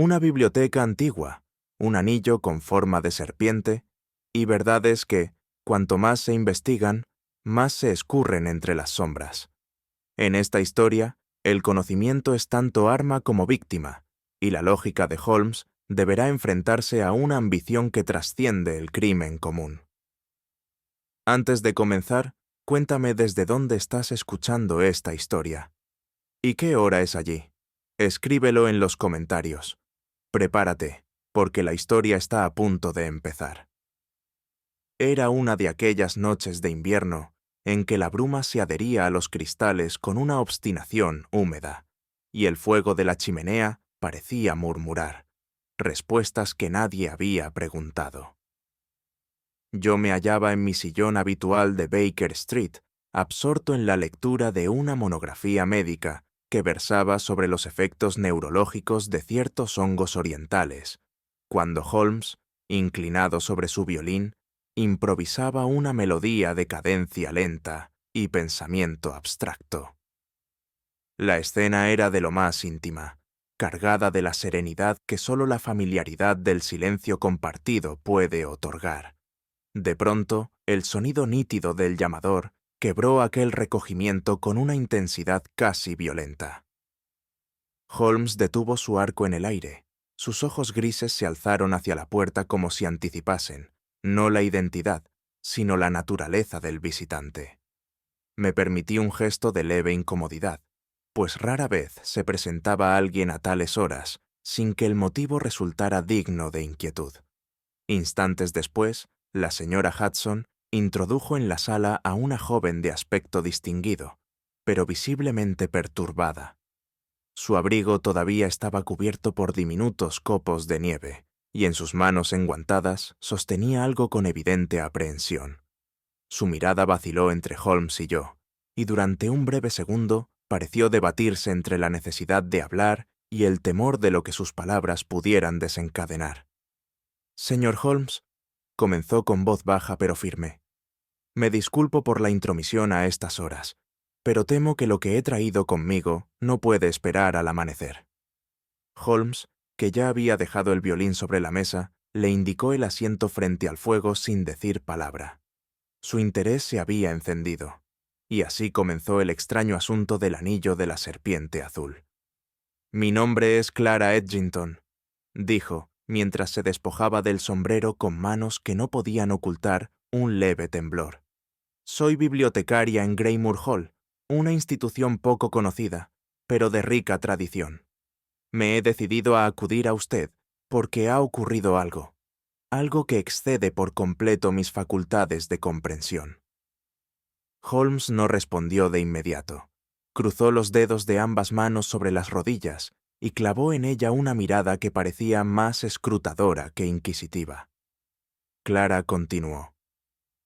Una biblioteca antigua, un anillo con forma de serpiente, y verdades que, cuanto más se investigan, más se escurren entre las sombras. En esta historia, el conocimiento es tanto arma como víctima, y la lógica de Holmes deberá enfrentarse a una ambición que trasciende el crimen común. Antes de comenzar, cuéntame desde dónde estás escuchando esta historia. ¿Y qué hora es allí? Escríbelo en los comentarios. Prepárate, porque la historia está a punto de empezar. Era una de aquellas noches de invierno en que la bruma se adhería a los cristales con una obstinación húmeda, y el fuego de la chimenea parecía murmurar respuestas que nadie había preguntado. Yo me hallaba en mi sillón habitual de Baker Street, absorto en la lectura de una monografía médica que versaba sobre los efectos neurológicos de ciertos hongos orientales, cuando Holmes, inclinado sobre su violín, improvisaba una melodía de cadencia lenta y pensamiento abstracto. La escena era de lo más íntima, cargada de la serenidad que solo la familiaridad del silencio compartido puede otorgar. De pronto, el sonido nítido del llamador quebró aquel recogimiento con una intensidad casi violenta. Holmes detuvo su arco en el aire. Sus ojos grises se alzaron hacia la puerta como si anticipasen, no la identidad, sino la naturaleza del visitante. Me permití un gesto de leve incomodidad, pues rara vez se presentaba alguien a tales horas sin que el motivo resultara digno de inquietud. Instantes después, la señora Hudson introdujo en la sala a una joven de aspecto distinguido, pero visiblemente perturbada. Su abrigo todavía estaba cubierto por diminutos copos de nieve, y en sus manos enguantadas sostenía algo con evidente aprehensión. Su mirada vaciló entre Holmes y yo, y durante un breve segundo pareció debatirse entre la necesidad de hablar y el temor de lo que sus palabras pudieran desencadenar. «Señor Holmes», comenzó con voz baja pero firme, «me disculpo por la intromisión a estas horas, pero temo que lo que he traído conmigo no puede esperar al amanecer». Holmes, que ya había dejado el violín sobre la mesa, le indicó el asiento frente al fuego sin decir palabra. Su interés se había encendido, y así comenzó el extraño asunto del anillo de la serpiente azul. «Mi nombre es Clara Edgington», dijo, mientras se despojaba del sombrero con manos que no podían ocultar un leve temblor. «Soy bibliotecaria en Greymoor Hall, una institución poco conocida, pero de rica tradición. Me he decidido a acudir a usted porque ha ocurrido algo que excede por completo mis facultades de comprensión». Holmes no respondió de inmediato. Cruzó los dedos de ambas manos sobre las rodillas y clavó en ella una mirada que parecía más escrutadora que inquisitiva. Clara continuó.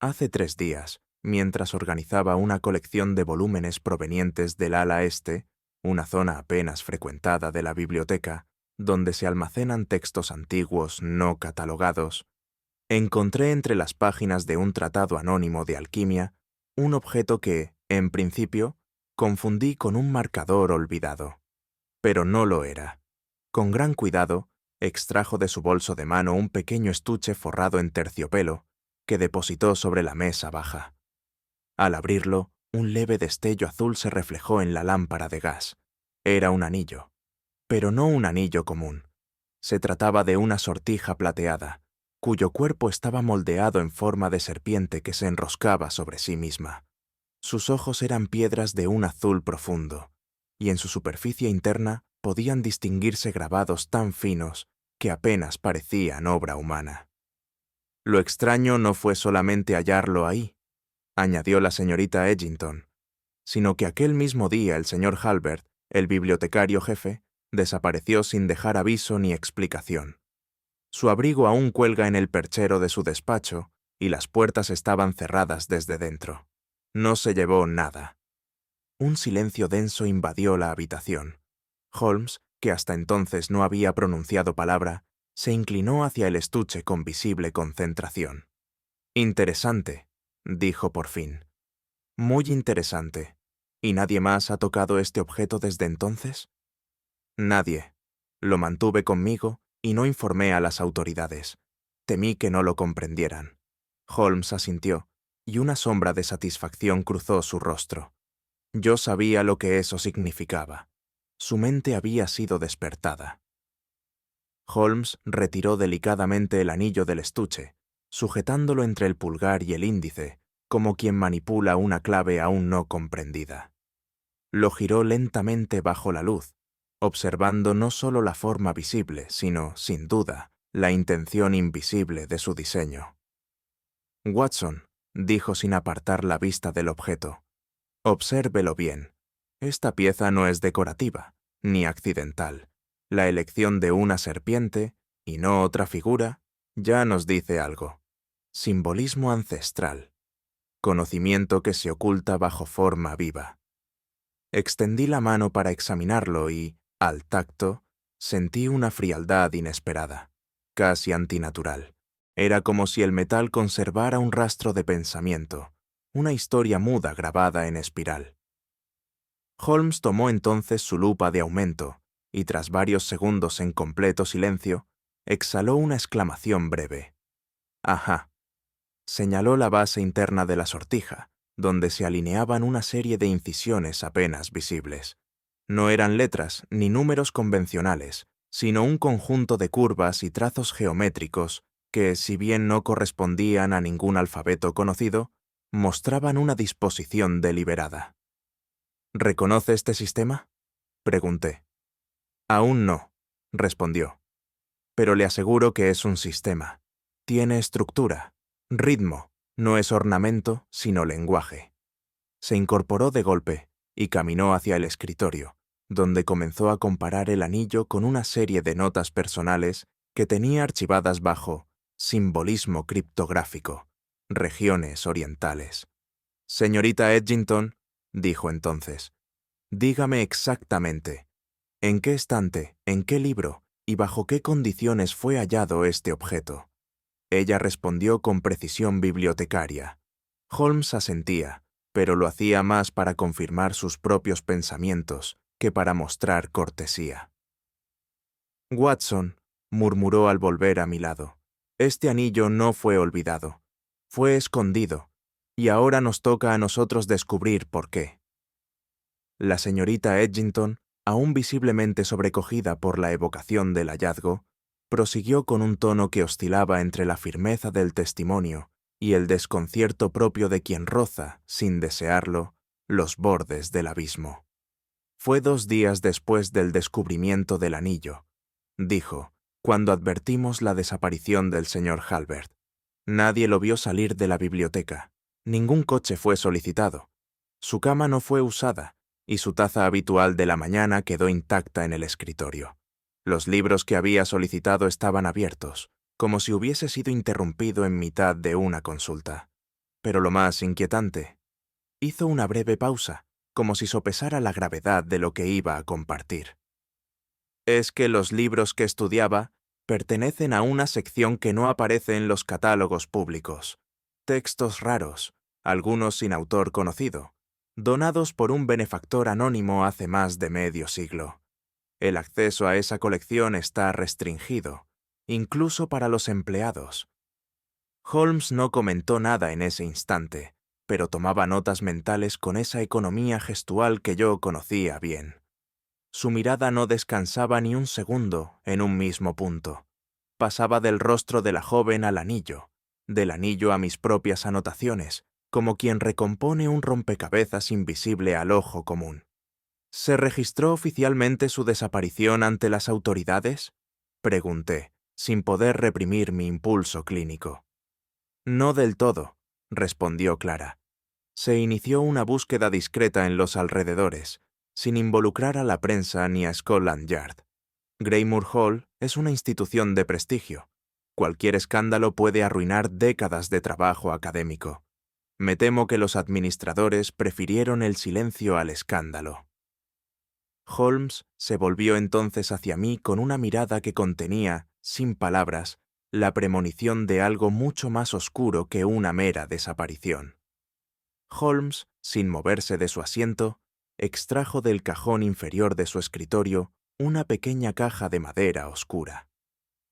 Hace 3 días, mientras organizaba una colección de volúmenes provenientes del ala este, una zona apenas frecuentada de la biblioteca, donde se almacenan textos antiguos no catalogados, encontré entre las páginas de un tratado anónimo de alquimia un objeto que, en principio, confundí con un marcador olvidado. Pero no lo era. Con gran cuidado, extrajo de su bolso de mano un pequeño estuche forrado en terciopelo que depositó sobre la mesa baja. Al abrirlo, un leve destello azul se reflejó en la lámpara de gas. Era un anillo, pero no un anillo común. Se trataba de una sortija plateada, cuyo cuerpo estaba moldeado en forma de serpiente que se enroscaba sobre sí misma. Sus ojos eran piedras de un azul profundo, y en su superficie interna podían distinguirse grabados tan finos que apenas parecían obra humana. Lo extraño no fue solamente hallarlo ahí, añadió la señorita Edgington, sino que aquel mismo día el señor Halbert, el bibliotecario jefe, desapareció sin dejar aviso ni explicación. Su abrigo aún cuelga en el perchero de su despacho y las puertas estaban cerradas desde dentro. No se llevó nada. Un silencio denso invadió la habitación. Holmes, que hasta entonces no había pronunciado palabra, se inclinó hacia el estuche con visible concentración. «Interesante», dijo por fin. «Muy interesante. ¿Y nadie más ha tocado este objeto desde entonces?» «Nadie», Lo mantuve conmigo y no informé a las autoridades. Temí que no lo comprendieran. Holmes asintió, y una sombra de satisfacción cruzó su rostro. Yo sabía lo que eso significaba. Su mente había sido despertada. Holmes retiró delicadamente el anillo del estuche, sujetándolo entre el pulgar y el índice, como quien manipula una clave aún no comprendida. Lo giró lentamente bajo la luz, observando no solo la forma visible, sino, sin duda, la intención invisible de su diseño. Watson, dijo sin apartar la vista del objeto, obsérvelo bien. Esta pieza no es decorativa, ni accidental. La elección de una serpiente, y no otra figura, ya nos dice algo. Simbolismo ancestral. Conocimiento que se oculta bajo forma viva. Extendí la mano para examinarlo y, al tacto, sentí una frialdad inesperada, casi antinatural. Era como si el metal conservara un rastro de pensamiento, una historia muda grabada en espiral. Holmes tomó entonces su lupa de aumento y, tras varios segundos en completo silencio, exhaló una exclamación breve. «Ajá». Señaló la base interna de la sortija, donde se alineaban una serie de incisiones apenas visibles. No eran letras ni números convencionales, sino un conjunto de curvas y trazos geométricos que, si bien no correspondían a ningún alfabeto conocido, mostraban una disposición deliberada. «¿Reconoce este sistema?», pregunté. «Aún no», respondió. «Pero le aseguro que es un sistema. Tiene estructura, ritmo, no es ornamento, sino lenguaje». Se incorporó de golpe y caminó hacia el escritorio, donde comenzó a comparar el anillo con una serie de notas personales que tenía archivadas bajo simbolismo criptográfico, regiones orientales. «Señorita Edgington», dijo entonces, «dígame exactamente, ¿en qué estante, en qué libro y bajo qué condiciones fue hallado este objeto?». Ella respondió con precisión bibliotecaria. Holmes asentía, pero lo hacía más para confirmar sus propios pensamientos que para mostrar cortesía. «Watson», murmuró al volver a mi lado, «este anillo no fue olvidado. Fue escondido, y ahora nos toca a nosotros descubrir por qué». La señorita Edgington, aún visiblemente sobrecogida por la evocación del hallazgo, prosiguió con un tono que oscilaba entre la firmeza del testimonio y el desconcierto propio de quien roza, sin desearlo, los bordes del abismo. «Fue 2 días después del descubrimiento del anillo», dijo, «cuando advertimos la desaparición del señor Halbert. Nadie lo vio salir de la biblioteca. Ningún coche fue solicitado. Su cama no fue usada, y su taza habitual de la mañana quedó intacta en el escritorio. Los libros que había solicitado estaban abiertos, como si hubiese sido interrumpido en mitad de una consulta. Pero lo más inquietante, hizo una breve pausa, como si sopesara la gravedad de lo que iba a compartir. «Es que los libros que estudiaba pertenecen a una sección que no aparece en los catálogos públicos. Textos raros, algunos sin autor conocido, donados por un benefactor anónimo hace más de medio siglo. El acceso a esa colección está restringido, incluso para los empleados». Holmes no comentó nada en ese instante, pero tomaba notas mentales con esa economía gestual que yo conocía bien. Su mirada no descansaba ni un segundo en un mismo punto. Pasaba del rostro de la joven al anillo, del anillo a mis propias anotaciones, como quien recompone un rompecabezas invisible al ojo común. «¿Se registró oficialmente su desaparición ante las autoridades?», pregunté, sin poder reprimir mi impulso clínico. «No del todo», respondió Clara. «Se inició una búsqueda discreta en los alrededores, sin involucrar a la prensa ni a Scotland Yard. Greymoor Hall es una institución de prestigio. Cualquier escándalo puede arruinar décadas de trabajo académico. Me temo que los administradores prefirieron el silencio al escándalo». Holmes se volvió entonces hacia mí con una mirada que contenía, sin palabras, la premonición de algo mucho más oscuro que una mera desaparición. Holmes, sin moverse de su asiento, extrajo del cajón inferior de su escritorio una pequeña caja de madera oscura.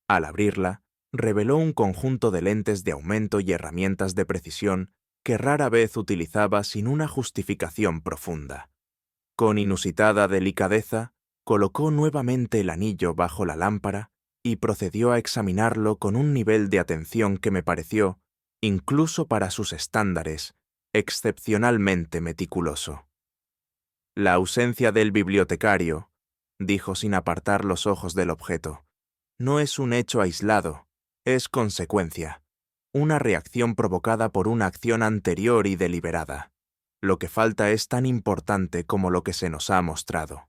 Al abrirla, reveló un conjunto de lentes de aumento y herramientas de precisión que rara vez utilizaba sin una justificación profunda. Con inusitada delicadeza, colocó nuevamente el anillo bajo la lámpara y procedió a examinarlo con un nivel de atención que me pareció, incluso para sus estándares, excepcionalmente meticuloso. La ausencia del bibliotecario, dijo sin apartar los ojos del objeto, no es un hecho aislado, es consecuencia, una reacción provocada por una acción anterior y deliberada. Lo que falta es tan importante como lo que se nos ha mostrado.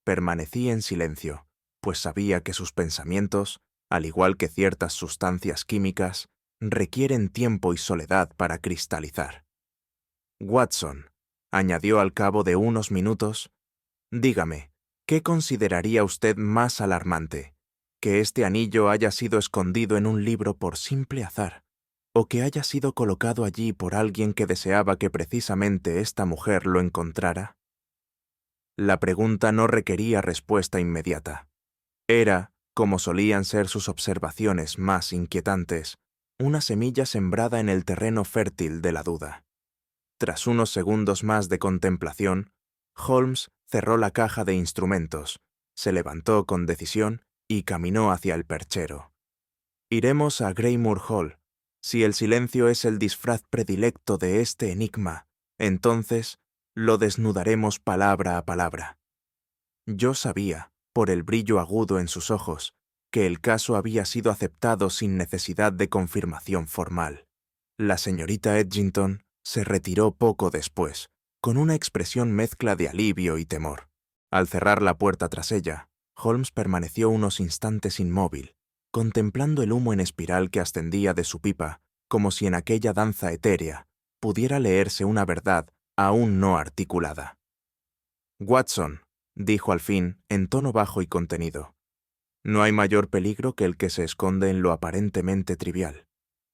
Permanecí en silencio, pues sabía que sus pensamientos, al igual que ciertas sustancias químicas, requieren tiempo y soledad para cristalizar. Watson, añadió al cabo de unos minutos, dígame, ¿qué consideraría usted más alarmante? ¿Que este anillo haya sido escondido en un libro por simple azar, o que haya sido colocado allí por alguien que deseaba que precisamente esta mujer lo encontrara? La pregunta no requería respuesta inmediata. Era, como solían ser sus observaciones más inquietantes, una semilla sembrada en el terreno fértil de la duda. Tras unos segundos más de contemplación, Holmes cerró la caja de instrumentos, se levantó con decisión y caminó hacia el perchero. Iremos a Greymoor Hall. Si el silencio es el disfraz predilecto de este enigma, entonces lo desnudaremos palabra a palabra. Yo sabía, por el brillo agudo en sus ojos, que el caso había sido aceptado sin necesidad de confirmación formal. La señorita Edgington se retiró poco después, con una expresión mezcla de alivio y temor. Al cerrar la puerta tras ella, Holmes permaneció unos instantes inmóvil, contemplando el humo en espiral que ascendía de su pipa, como si en aquella danza etérea pudiera leerse una verdad aún no articulada. Watson, dijo al fin, en tono bajo y contenido, no hay mayor peligro que el que se esconde en lo aparentemente trivial.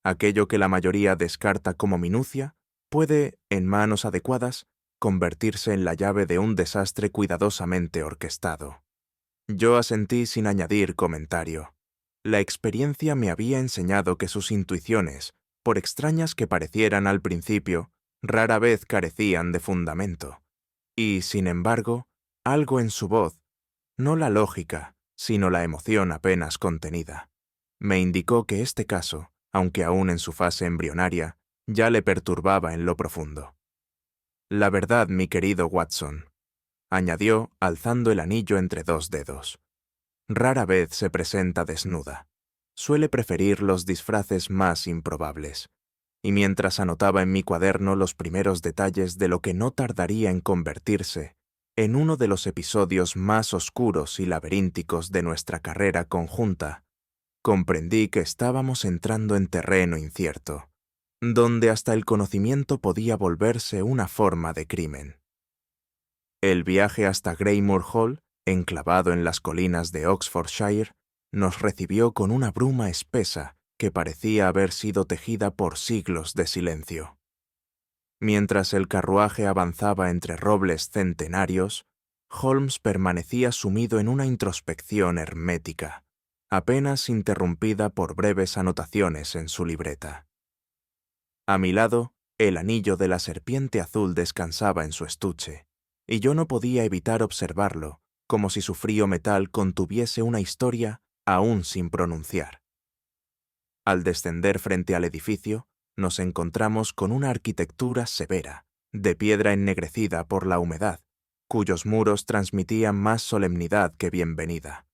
Aquello que la mayoría descarta como minucia puede, en manos adecuadas, convertirse en la llave de un desastre cuidadosamente orquestado. Yo asentí sin añadir comentario. La experiencia me había enseñado que sus intuiciones, por extrañas que parecieran al principio, rara vez carecían de fundamento. Y, sin embargo, algo en su voz, no la lógica, sino la emoción apenas contenida, me indicó que este caso, aunque aún en su fase embrionaria, ya le perturbaba en lo profundo. La verdad, mi querido Watson, añadió, alzando el anillo entre dos dedos, rara vez se presenta desnuda. Suele preferir los disfraces más improbables. Y mientras anotaba en mi cuaderno los primeros detalles de lo que no tardaría en convertirse en uno de los episodios más oscuros y laberínticos de nuestra carrera conjunta, comprendí que estábamos entrando en terreno incierto, donde hasta el conocimiento podía volverse una forma de crimen. El viaje hasta Greymoor Hall, enclavado en las colinas de Oxfordshire, nos recibió con una bruma espesa que parecía haber sido tejida por siglos de silencio. Mientras el carruaje avanzaba entre robles centenarios, Holmes permanecía sumido en una introspección hermética, apenas interrumpida por breves anotaciones en su libreta. A mi lado, el anillo de la serpiente azul descansaba en su estuche, y yo no podía evitar observarlo, como si su frío metal contuviese una historia aún sin pronunciar. Al descender frente al edificio, nos encontramos con una arquitectura severa, de piedra ennegrecida por la humedad, cuyos muros transmitían más solemnidad que bienvenida.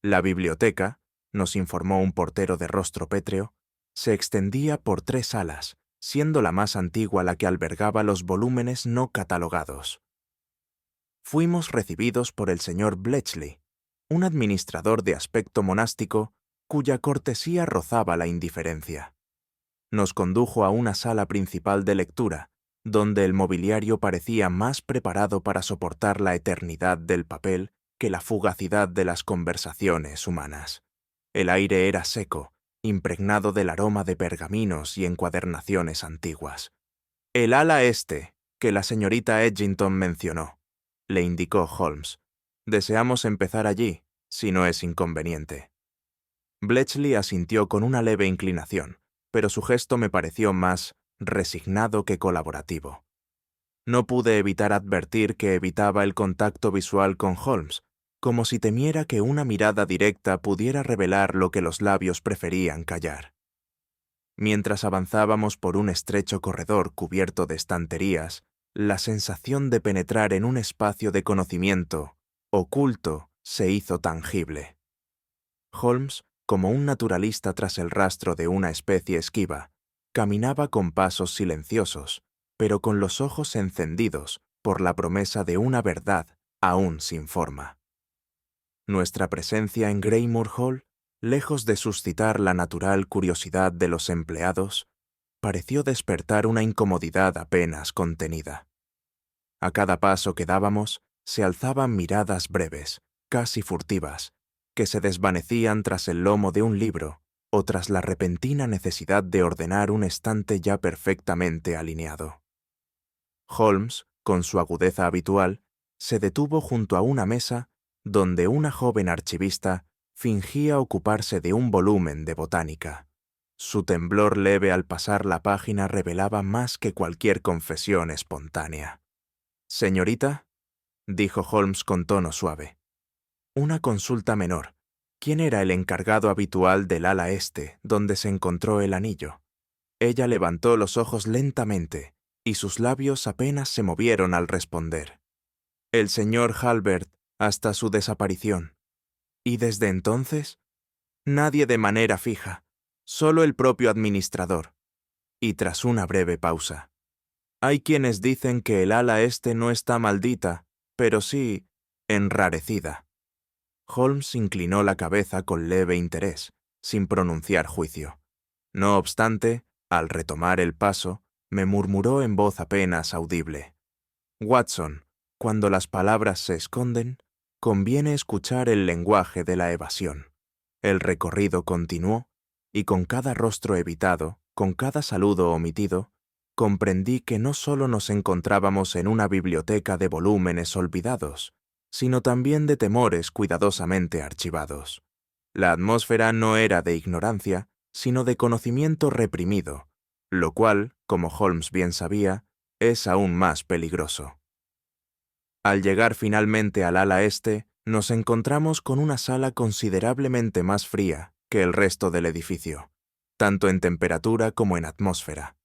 La biblioteca, nos informó un portero de rostro pétreo, se extendía por 3 salas, siendo la más antigua la que albergaba los volúmenes no catalogados. Fuimos recibidos por el señor Bletchley, un administrador de aspecto monástico cuya cortesía rozaba la indiferencia. Nos condujo a una sala principal de lectura, donde el mobiliario parecía más preparado para soportar la eternidad del papel que la fugacidad de las conversaciones humanas. El aire era seco, impregnado del aroma de pergaminos y encuadernaciones antiguas. El ala este, que la señorita Edgington mencionó, le indicó Holmes, Deseamos empezar allí, si no es inconveniente. Bletchley asintió con una leve inclinación, pero su gesto me pareció más resignado que colaborativo. No pude evitar advertir que evitaba el contacto visual con Holmes, como si temiera que una mirada directa pudiera revelar lo que los labios preferían callar. Mientras avanzábamos por un estrecho corredor cubierto de estanterías, la sensación de penetrar en un espacio de conocimiento oculto se hizo tangible. Holmes, como un naturalista tras el rastro de una especie esquiva, caminaba con pasos silenciosos, pero con los ojos encendidos por la promesa de una verdad aún sin forma. Nuestra presencia en Greymoor Hall, lejos de suscitar la natural curiosidad de los empleados, pareció despertar una incomodidad apenas contenida. A cada paso que dábamos, se alzaban miradas breves, casi furtivas, que se desvanecían tras el lomo de un libro o tras la repentina necesidad de ordenar un estante ya perfectamente alineado. Holmes, con su agudeza habitual, se detuvo junto a una mesa donde una joven archivista fingía ocuparse de un volumen de botánica. Su temblor leve al pasar la página revelaba más que cualquier confesión espontánea. «Señorita», dijo Holmes con tono suave. «Una consulta menor. ¿Quién era el encargado habitual del ala este, donde se encontró el anillo?» Ella levantó los ojos lentamente, y sus labios apenas se movieron al responder. «El señor Halbert, hasta su desaparición». «¿Y desde entonces?» «Nadie de manera fija, solo el propio administrador». Y tras una breve pausa. «Hay quienes dicen que el ala este no está maldita, pero sí enrarecida». Holmes inclinó la cabeza con leve interés, sin pronunciar juicio. No obstante, al retomar el paso, me murmuró en voz apenas audible: «Watson, cuando las palabras se esconden, conviene escuchar el lenguaje de la evasión». El recorrido continuó, y con cada rostro evitado, con cada saludo omitido, comprendí que no solo nos encontrábamos en una biblioteca de volúmenes olvidados, sino también de temores cuidadosamente archivados. La atmósfera no era de ignorancia, sino de conocimiento reprimido, lo cual, como Holmes bien sabía, es aún más peligroso. Al llegar finalmente al ala este, nos encontramos con una sala considerablemente más fría que el resto del edificio, tanto en temperatura como en atmósfera.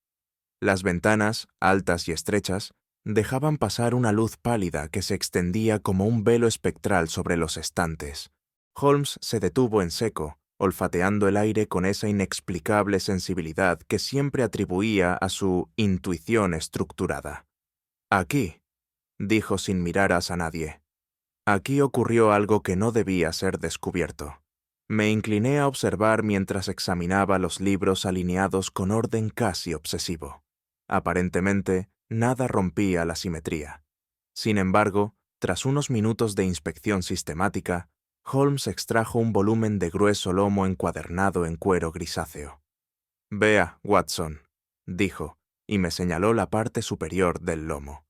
Las ventanas, altas y estrechas, dejaban pasar una luz pálida que se extendía como un velo espectral sobre los estantes. Holmes se detuvo en seco, olfateando el aire con esa inexplicable sensibilidad que siempre atribuía a su intuición estructurada. «Aquí», dijo sin mirar a nadie. «Aquí ocurrió algo que no debía ser descubierto». Me incliné a observar mientras examinaba los libros alineados con orden casi obsesivo. Aparentemente, nada rompía la simetría. Sin embargo, tras unos minutos de inspección sistemática, Holmes extrajo un volumen de grueso lomo encuadernado en cuero grisáceo. «Vea, Watson», dijo, y me señaló la parte superior del lomo.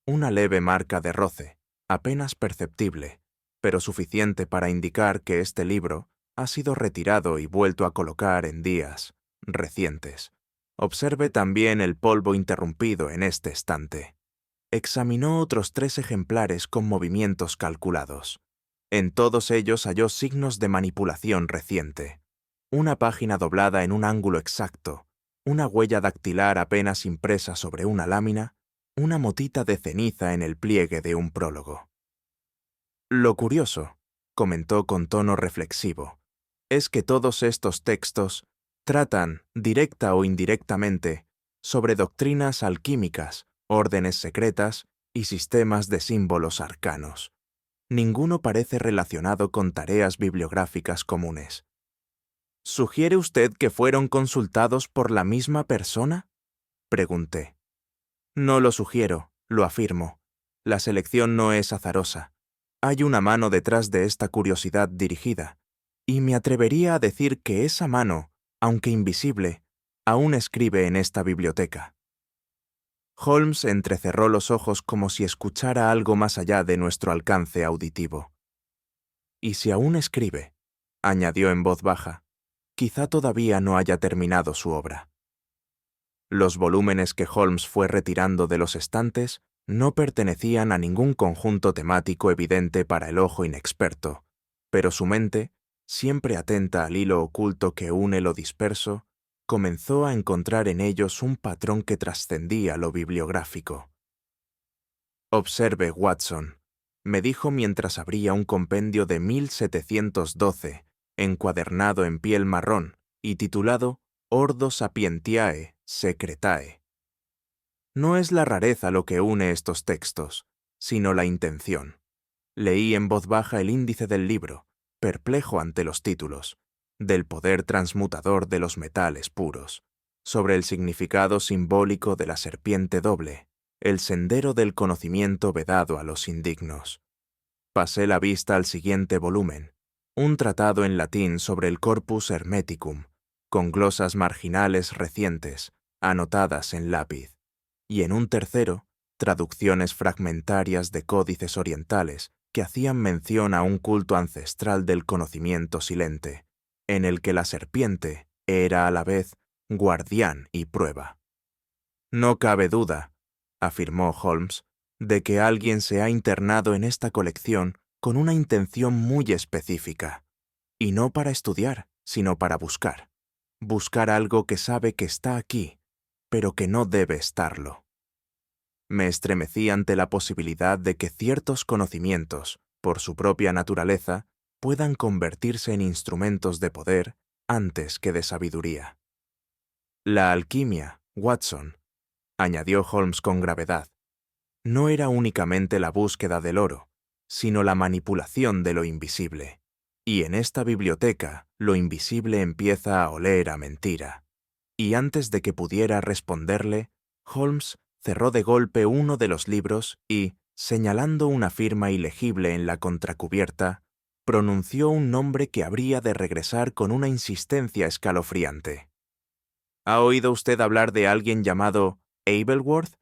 Una leve marca de roce, apenas perceptible, pero suficiente para indicar que este libro ha sido retirado y vuelto a colocar en días recientes. Observe también el polvo interrumpido en este estante. Examinó otros 3 ejemplares con movimientos calculados. En todos ellos halló signos de manipulación reciente. Una página doblada en un ángulo exacto, una huella dactilar apenas impresa sobre una lámina, una motita de ceniza en el pliegue de un prólogo. «Lo curioso», comentó con tono reflexivo, «es que todos estos textos tratan, directa o indirectamente, sobre doctrinas alquímicas, órdenes secretas y sistemas de símbolos arcanos. Ninguno parece relacionado con tareas bibliográficas comunes». «¿Sugiere usted que fueron consultados por la misma persona?», pregunté. «No lo sugiero, lo afirmo. La selección no es azarosa. Hay una mano detrás de esta curiosidad dirigida, y me atrevería a decir que esa mano, aunque invisible, aún escribe en esta biblioteca». Holmes entrecerró los ojos como si escuchara algo más allá de nuestro alcance auditivo. «Y si aún escribe», añadió en voz baja, «quizá todavía no haya terminado su obra». Los volúmenes que Holmes fue retirando de los estantes no pertenecían a ningún conjunto temático evidente para el ojo inexperto, pero su mente, siempre atenta al hilo oculto que une lo disperso, comenzó a encontrar en ellos un patrón que trascendía lo bibliográfico. «Observe, Watson», me dijo mientras abría un compendio de 1712, encuadernado en piel marrón y titulado Ordo Sapientiae Secretae. No es la rareza lo que une estos textos, sino la intención. Leí en voz baja el índice del libro, perplejo ante los títulos, del poder transmutador de los metales puros, sobre el significado simbólico de la serpiente doble, el sendero del conocimiento vedado a los indignos. Pasé la vista al siguiente volumen, un tratado en latín sobre el Corpus Hermeticum, con glosas marginales recientes, anotadas en lápiz, y en un tercero, traducciones fragmentarias de códices orientales que hacían mención a un culto ancestral del conocimiento silente, en el que la serpiente era a la vez guardián y prueba. «No cabe duda», afirmó Holmes, «de que alguien se ha internado en esta colección con una intención muy específica, y no para estudiar, sino para buscar. Buscar algo que sabe que está aquí, pero que no debe estarlo». Me estremecí ante la posibilidad de que ciertos conocimientos, por su propia naturaleza, puedan convertirse en instrumentos de poder antes que de sabiduría. «La alquimia, Watson», añadió Holmes con gravedad, «no era únicamente la búsqueda del oro, sino la manipulación de lo invisible. Y en esta biblioteca, lo invisible empieza a oler a mentira». Y antes de que pudiera responderle, Holmes cerró de golpe uno de los libros y, señalando una firma ilegible en la contracubierta, pronunció un nombre que habría de regresar con una insistencia escalofriante. «¿Ha oído usted hablar de alguien llamado Abelworth?»,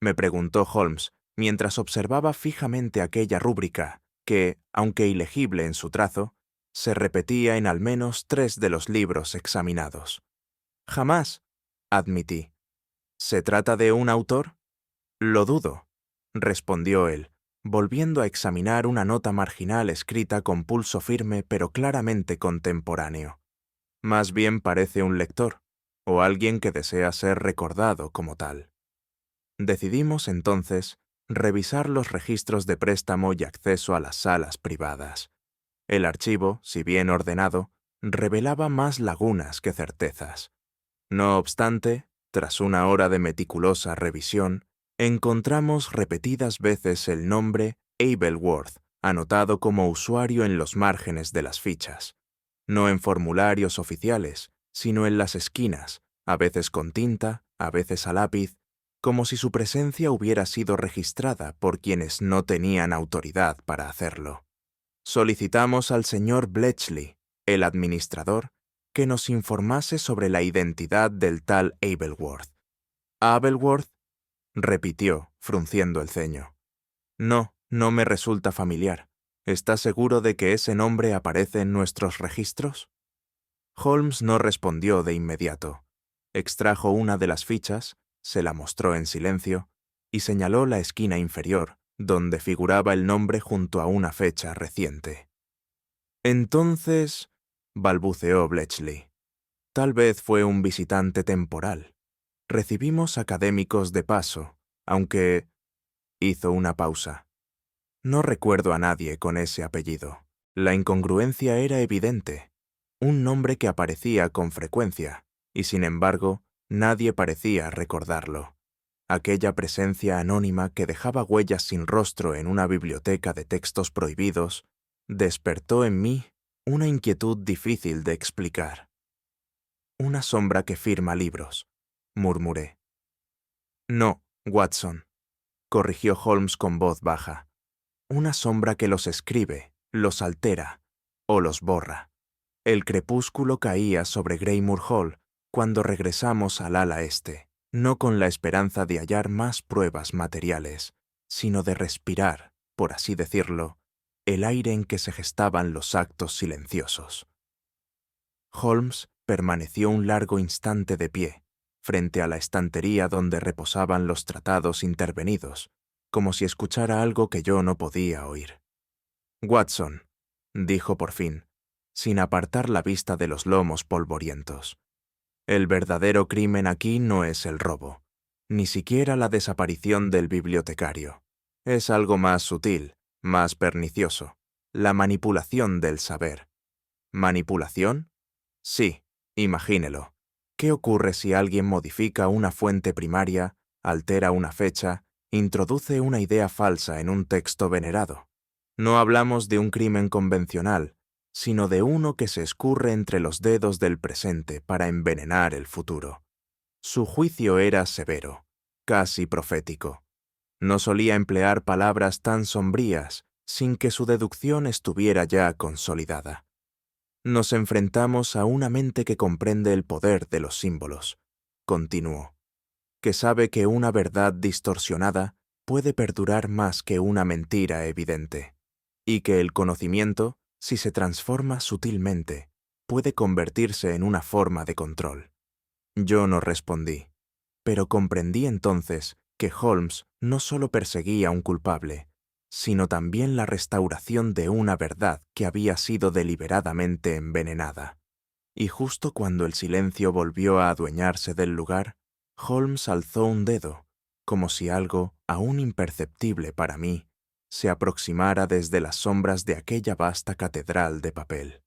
me preguntó Holmes, mientras observaba fijamente aquella rúbrica que, aunque ilegible en su trazo, se repetía en al menos 3 de los libros examinados. «Jamás», admití. «¿Se trata de un autor?». «Lo dudo», respondió él, volviendo a examinar una nota marginal escrita con pulso firme pero claramente contemporáneo. «Más bien parece un lector, o alguien que desea ser recordado como tal». Decidimos, entonces, revisar los registros de préstamo y acceso a las salas privadas. El archivo, si bien ordenado, revelaba más lagunas que certezas. No obstante, tras una hora de meticulosa revisión, encontramos repetidas veces el nombre Abelworth anotado como usuario en los márgenes de las fichas, no en formularios oficiales, sino en las esquinas, a veces con tinta, a veces a lápiz, como si su presencia hubiera sido registrada por quienes no tenían autoridad para hacerlo. Solicitamos al señor Bletchley, el administrador, que nos informase sobre la identidad del tal Abelworth. «¿Abelworth?», repitió, frunciendo el ceño. «No, no me resulta familiar. ¿Está seguro de que ese nombre aparece en nuestros registros?». Holmes no respondió de inmediato. Extrajo una de las fichas, se la mostró en silencio y señaló la esquina inferior, donde figuraba el nombre junto a una fecha reciente. «Entonces», balbuceó Bletchley, «tal vez fue un visitante temporal. Recibimos académicos de paso, aunque…». Hizo una pausa. «No recuerdo a nadie con ese apellido». La incongruencia era evidente. Un nombre que aparecía con frecuencia, y sin embargo, nadie parecía recordarlo. Aquella presencia anónima que dejaba huellas sin rostro en una biblioteca de textos prohibidos despertó en mí una inquietud difícil de explicar. «Una sombra que firma libros», murmuré. «No, Watson», corrigió Holmes con voz baja. «Una sombra que los escribe, los altera o los borra». El crepúsculo caía sobre Greymoor Hall cuando regresamos al ala este, no con la esperanza de hallar más pruebas materiales, sino de respirar, por así decirlo, el aire en que se gestaban los actos silenciosos. Holmes permaneció un largo instante de pie, frente a la estantería donde reposaban los tratados intervenidos, como si escuchara algo que yo no podía oír. «Watson», dijo por fin, sin apartar la vista de los lomos polvorientos, «el verdadero crimen aquí no es el robo, ni siquiera la desaparición del bibliotecario. Es algo más sutil, más pernicioso, la manipulación del saber». ¿Manipulación? Sí, imagínelo. ¿Qué ocurre si alguien modifica una fuente primaria, altera una fecha, introduce una idea falsa en un texto venerado? No hablamos de un crimen convencional, sino de uno que se escurre entre los dedos del presente para envenenar el futuro. Su juicio era severo, casi profético. No solía emplear palabras tan sombrías sin que su deducción estuviera ya consolidada. Nos enfrentamos a una mente que comprende el poder de los símbolos, continuó, que sabe que una verdad distorsionada puede perdurar más que una mentira evidente, y que el conocimiento, si se transforma sutilmente, puede convertirse en una forma de control. Yo no respondí, pero comprendí entonces que Holmes no solo perseguía a un culpable, sino también la restauración de una verdad que había sido deliberadamente envenenada. Y justo cuando el silencio volvió a adueñarse del lugar, Holmes alzó un dedo, como si algo, aún imperceptible para mí, se aproximara desde las sombras de aquella vasta catedral de papel.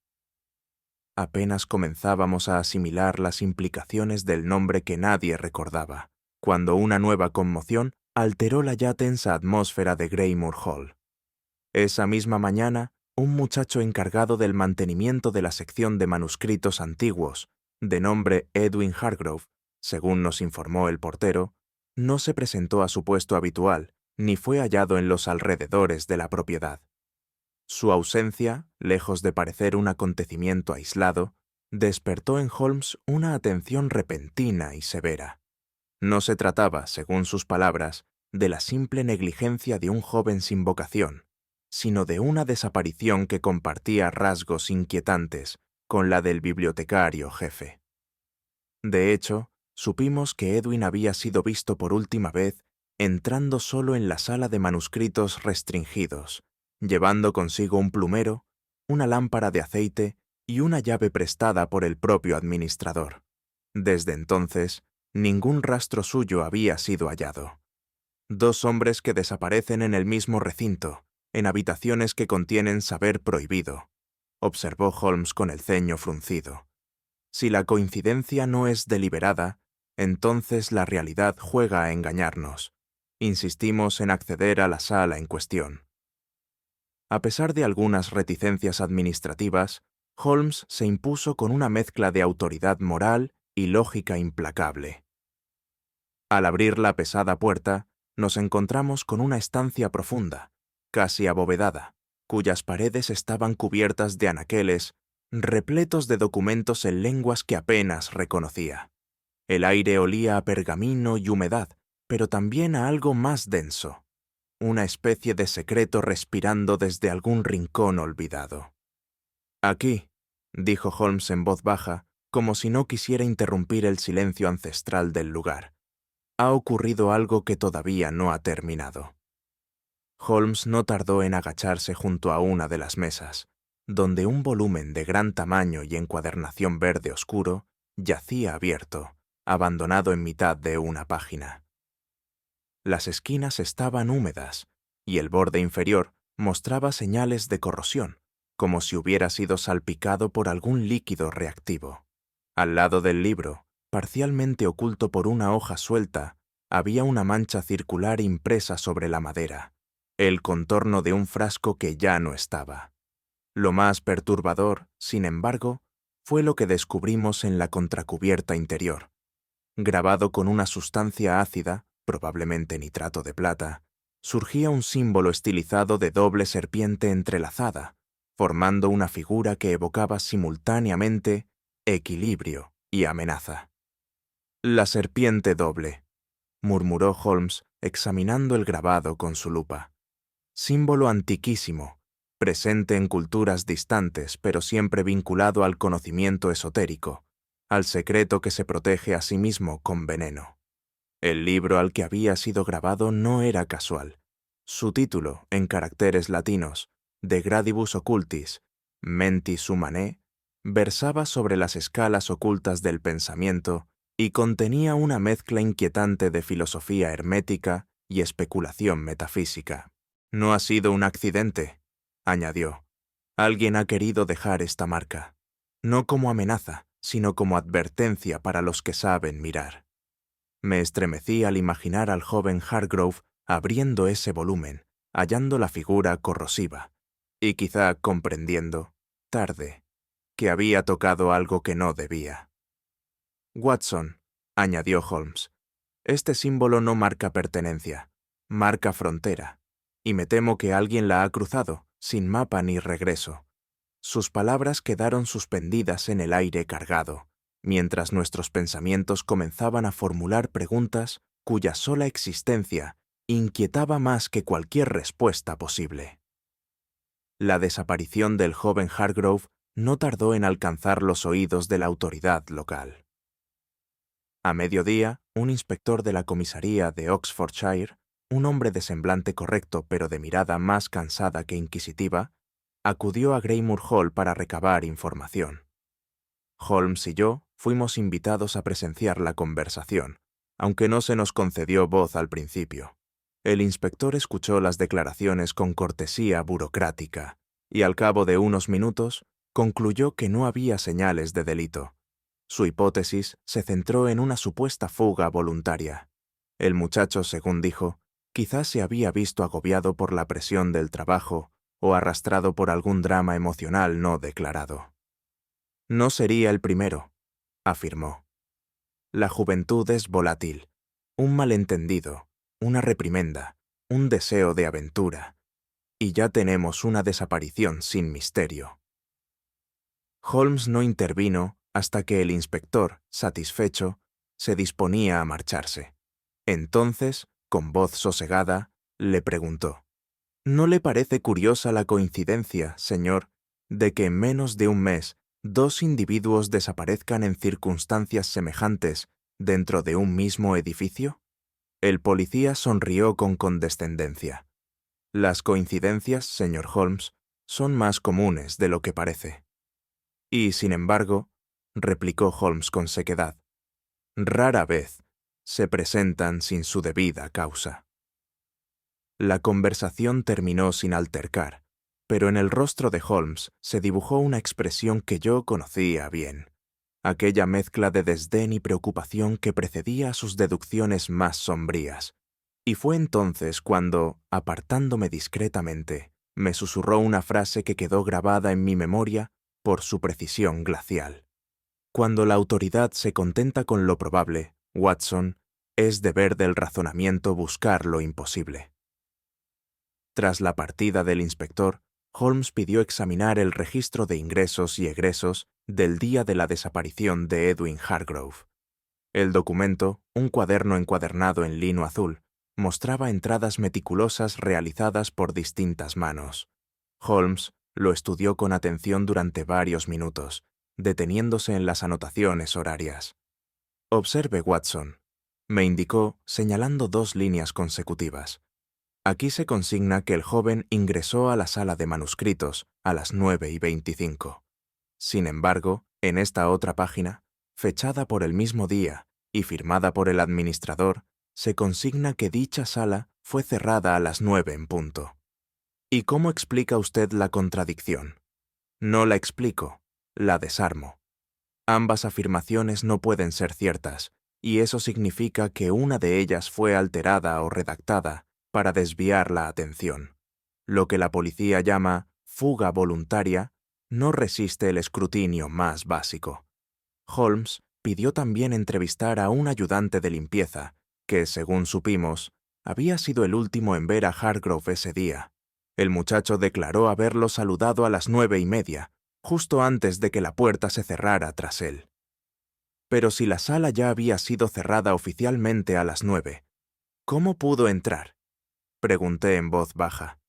Apenas comenzábamos a asimilar las implicaciones del nombre que nadie recordaba, cuando una nueva conmoción alteró la ya tensa atmósfera de Greymoor Hall. Esa misma mañana, un muchacho encargado del mantenimiento de la sección de manuscritos antiguos, de nombre Edwin Hargrove, según nos informó el portero, no se presentó a su puesto habitual, ni fue hallado en los alrededores de la propiedad. Su ausencia, lejos de parecer un acontecimiento aislado, despertó en Holmes una atención repentina y severa. No se trataba, según sus palabras, de la simple negligencia de un joven sin vocación, sino de una desaparición que compartía rasgos inquietantes con la del bibliotecario jefe. De hecho, supimos que Edwin había sido visto por última vez entrando solo en la sala de manuscritos restringidos, llevando consigo un plumero, una lámpara de aceite y una llave prestada por el propio administrador. Desde entonces, ningún rastro suyo había sido hallado. Dos hombres que desaparecen en el mismo recinto, en habitaciones que contienen saber prohibido, observó Holmes con el ceño fruncido. Si la coincidencia no es deliberada, entonces la realidad juega a engañarnos. Insistimos en acceder a la sala en cuestión. A pesar de algunas reticencias administrativas, Holmes se impuso con una mezcla de autoridad moral y lógica implacable. Al abrir la pesada puerta, nos encontramos con una estancia profunda, casi abovedada, cuyas paredes estaban cubiertas de anaqueles repletos de documentos en lenguas que apenas reconocía. El aire olía a pergamino y humedad, pero también a algo más denso, una especie de secreto respirando desde algún rincón olvidado. «Aquí», dijo Holmes en voz baja, como si no quisiera interrumpir el silencio ancestral del lugar. «Ha ocurrido algo que todavía no ha terminado». Holmes no tardó en agacharse junto a una de las mesas, donde un volumen de gran tamaño y encuadernación verde oscuro yacía abierto, abandonado en mitad de una página. Las esquinas estaban húmedas, y el borde inferior mostraba señales de corrosión, como si hubiera sido salpicado por algún líquido reactivo. Al lado del libro, parcialmente oculto por una hoja suelta, había una mancha circular impresa sobre la madera, el contorno de un frasco que ya no estaba. Lo más perturbador, sin embargo, fue lo que descubrimos en la contracubierta interior. Grabado con una sustancia ácida, probablemente nitrato de plata, surgía un símbolo estilizado de doble serpiente entrelazada, formando una figura que evocaba simultáneamente equilibrio y amenaza. La serpiente doble, murmuró Holmes, examinando el grabado con su lupa. Símbolo antiquísimo, presente en culturas distantes, pero siempre vinculado al conocimiento esotérico, al secreto que se protege a sí mismo con veneno. El libro al que había sido grabado no era casual. Su título, en caracteres latinos, De Gradibus Occultis, Mentis Humanae, versaba sobre las escalas ocultas del pensamiento y contenía una mezcla inquietante de filosofía hermética y especulación metafísica. «No ha sido un accidente», añadió. «Alguien ha querido dejar esta marca, no como amenaza, sino como advertencia para los que saben mirar». Me estremecí al imaginar al joven Hargrove abriendo ese volumen, hallando la figura corrosiva, y quizá comprendiendo, tarde, que había tocado algo que no debía. «Watson», añadió Holmes, «este símbolo no marca pertenencia, marca frontera, y me temo que alguien la ha cruzado, sin mapa ni regreso». Sus palabras quedaron suspendidas en el aire cargado, mientras nuestros pensamientos comenzaban a formular preguntas cuya sola existencia inquietaba más que cualquier respuesta posible. La desaparición del joven Hargrove no tardó en alcanzar los oídos de la autoridad local. A mediodía, un inspector de la comisaría de Oxfordshire, un hombre de semblante correcto pero de mirada más cansada que inquisitiva, acudió a Greymoor Hall para recabar información. Holmes y yo fuimos invitados a presenciar la conversación, aunque no se nos concedió voz al principio. El inspector escuchó las declaraciones con cortesía burocrática y al cabo de unos minutos concluyó que no había señales de delito. Su hipótesis se centró en una supuesta fuga voluntaria. El muchacho, según dijo, quizás se había visto agobiado por la presión del trabajo o arrastrado por algún drama emocional no declarado. «No sería el primero», afirmó. «La juventud es volátil, un malentendido, una reprimenda, un deseo de aventura, y ya tenemos una desaparición sin misterio». Holmes no intervino hasta que el inspector, satisfecho, se disponía a marcharse. Entonces, con voz sosegada, le preguntó: «¿No le parece curiosa la coincidencia, señor, de que en menos de un mes 2 individuos desaparezcan en circunstancias semejantes dentro de un mismo edificio?» El policía sonrió con condescendencia. «Las coincidencias, señor Holmes, son más comunes de lo que parece». «Y, sin embargo», replicó Holmes con sequedad, «rara vez se presentan sin su debida causa». La conversación terminó sin altercar, pero en el rostro de Holmes se dibujó una expresión que yo conocía bien, aquella mezcla de desdén y preocupación que precedía a sus deducciones más sombrías, y fue entonces cuando, apartándome discretamente, me susurró una frase que quedó grabada en mi memoria por su precisión glacial. «Cuando la autoridad se contenta con lo probable, Watson, es deber del razonamiento buscar lo imposible». Tras la partida del inspector, Holmes pidió examinar el registro de ingresos y egresos del día de la desaparición de Edwin Hargrove. El documento, un cuaderno encuadernado en lino azul, mostraba entradas meticulosas realizadas por distintas manos. Holmes lo estudió con atención durante varios minutos, deteniéndose en las anotaciones horarias. «Observe, Watson», me indicó señalando 2 líneas consecutivas. «Aquí se consigna que el joven ingresó a la sala de manuscritos a las 9:25. Sin embargo, en esta otra página, fechada por el mismo día y firmada por el administrador, se consigna que dicha sala fue cerrada a las 9 en punto. ¿Y cómo explica usted la contradicción?» «No la explico, la desarmo. Ambas afirmaciones no pueden ser ciertas, y eso significa que una de ellas fue alterada o redactada para desviar la atención. Lo que la policía llama fuga voluntaria no resiste el escrutinio más básico». Holmes pidió también entrevistar a un ayudante de limpieza, que, según supimos, había sido el último en ver a Hargrove ese día. El muchacho declaró haberlo saludado a las 9:30, justo antes de que la puerta se cerrara tras él. Pero si la sala ya había sido cerrada oficialmente a las 9, ¿cómo pudo entrar? Pregunté en voz baja.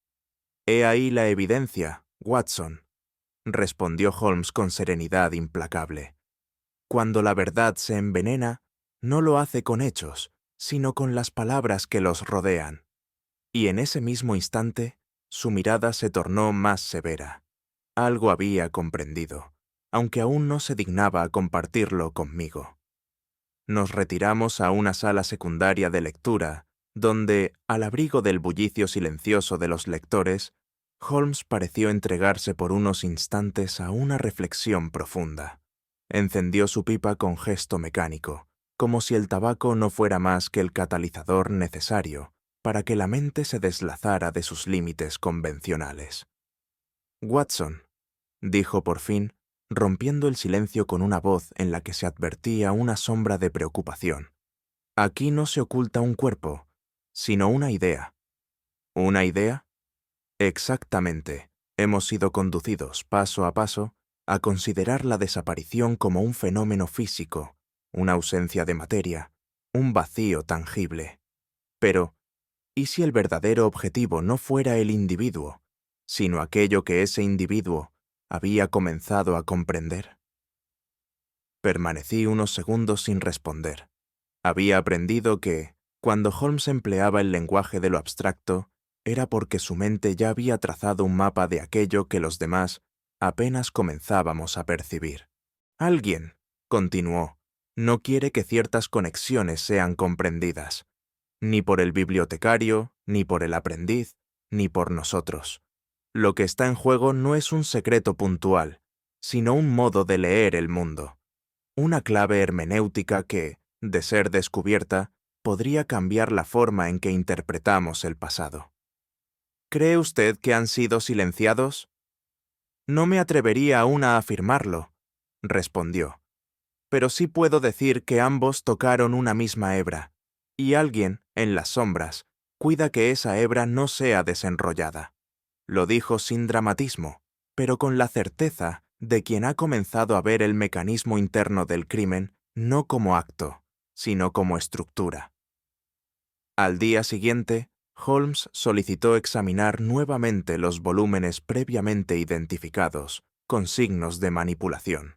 He ahí la evidencia, Watson, respondió Holmes con serenidad implacable. Cuando la verdad se envenena, no lo hace con hechos, sino con las palabras que los rodean. Y en ese mismo instante, su mirada se tornó más severa. Algo había comprendido, aunque aún no se dignaba a compartirlo conmigo. Nos retiramos a una sala secundaria de lectura, donde, al abrigo del bullicio silencioso de los lectores, Holmes pareció entregarse por unos instantes a una reflexión profunda. Encendió su pipa con gesto mecánico, como si el tabaco no fuera más que el catalizador necesario para que la mente se deslazara de sus límites convencionales. Watson, dijo por fin, rompiendo el silencio con una voz en la que se advertía una sombra de preocupación. Aquí no se oculta un cuerpo, sino una idea. ¿Una idea? Exactamente. Hemos sido conducidos, paso a paso, a considerar la desaparición como un fenómeno físico, una ausencia de materia, un vacío tangible. Pero, ¿y si el verdadero objetivo no fuera el individuo, sino aquello que ese individuo había comenzado a comprender? Permanecí unos segundos sin responder. Había aprendido que, cuando Holmes empleaba el lenguaje de lo abstracto, era porque su mente ya había trazado un mapa de aquello que los demás apenas comenzábamos a percibir. Alguien, continuó, no quiere que ciertas conexiones sean comprendidas, ni por el bibliotecario, ni por el aprendiz, ni por nosotros. Lo que está en juego no es un secreto puntual, sino un modo de leer el mundo, una clave hermenéutica que, de ser descubierta, podría cambiar la forma en que interpretamos el pasado. ¿Cree usted que han sido silenciados? No me atrevería aún a afirmarlo, respondió, pero sí puedo decir que ambos tocaron una misma hebra, y alguien, en las sombras, cuida que esa hebra no sea desenrollada. Lo dijo sin dramatismo, pero con la certeza de quien ha comenzado a ver el mecanismo interno del crimen no como acto, sino como estructura. Al día siguiente, Holmes solicitó examinar nuevamente los volúmenes previamente identificados, con signos de manipulación.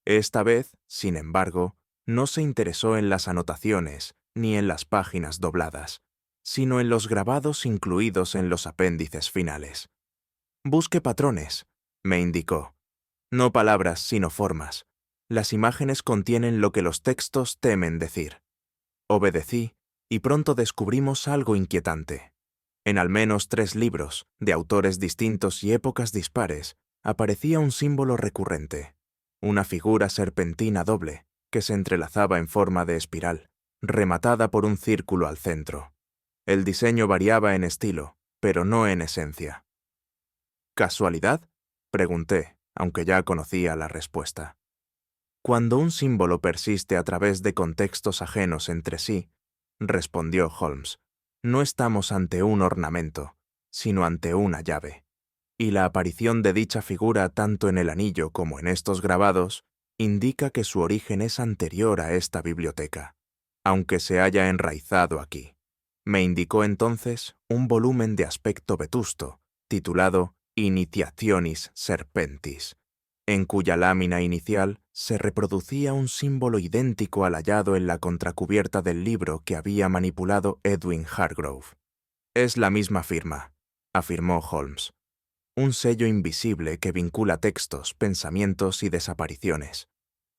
Esta vez, sin embargo, no se interesó en las anotaciones ni en las páginas dobladas, sino en los grabados incluidos en los apéndices finales. Busque patrones, me indicó. No palabras, sino formas. Las imágenes contienen lo que los textos temen decir. Obedecí, y pronto descubrimos algo inquietante. En al menos 3 libros, de autores distintos y épocas dispares, aparecía un símbolo recurrente, una figura serpentina doble, que se entrelazaba en forma de espiral, rematada por un círculo al centro. El diseño variaba en estilo, pero no en esencia. ¿Casualidad?, pregunté, aunque ya conocía la respuesta. Cuando un símbolo persiste a través de contextos ajenos entre sí, respondió Holmes, no estamos ante un ornamento, sino ante una llave. Y la aparición de dicha figura tanto en el anillo como en estos grabados indica que su origen es anterior a esta biblioteca, aunque se haya enraizado aquí. Me indicó entonces un volumen de aspecto vetusto, titulado Initiationis Serpentis, en cuya lámina inicial se reproducía un símbolo idéntico al hallado en la contracubierta del libro que había manipulado Edwin Hargrove. Es la misma firma, afirmó Holmes. Un sello invisible que vincula textos, pensamientos y desapariciones.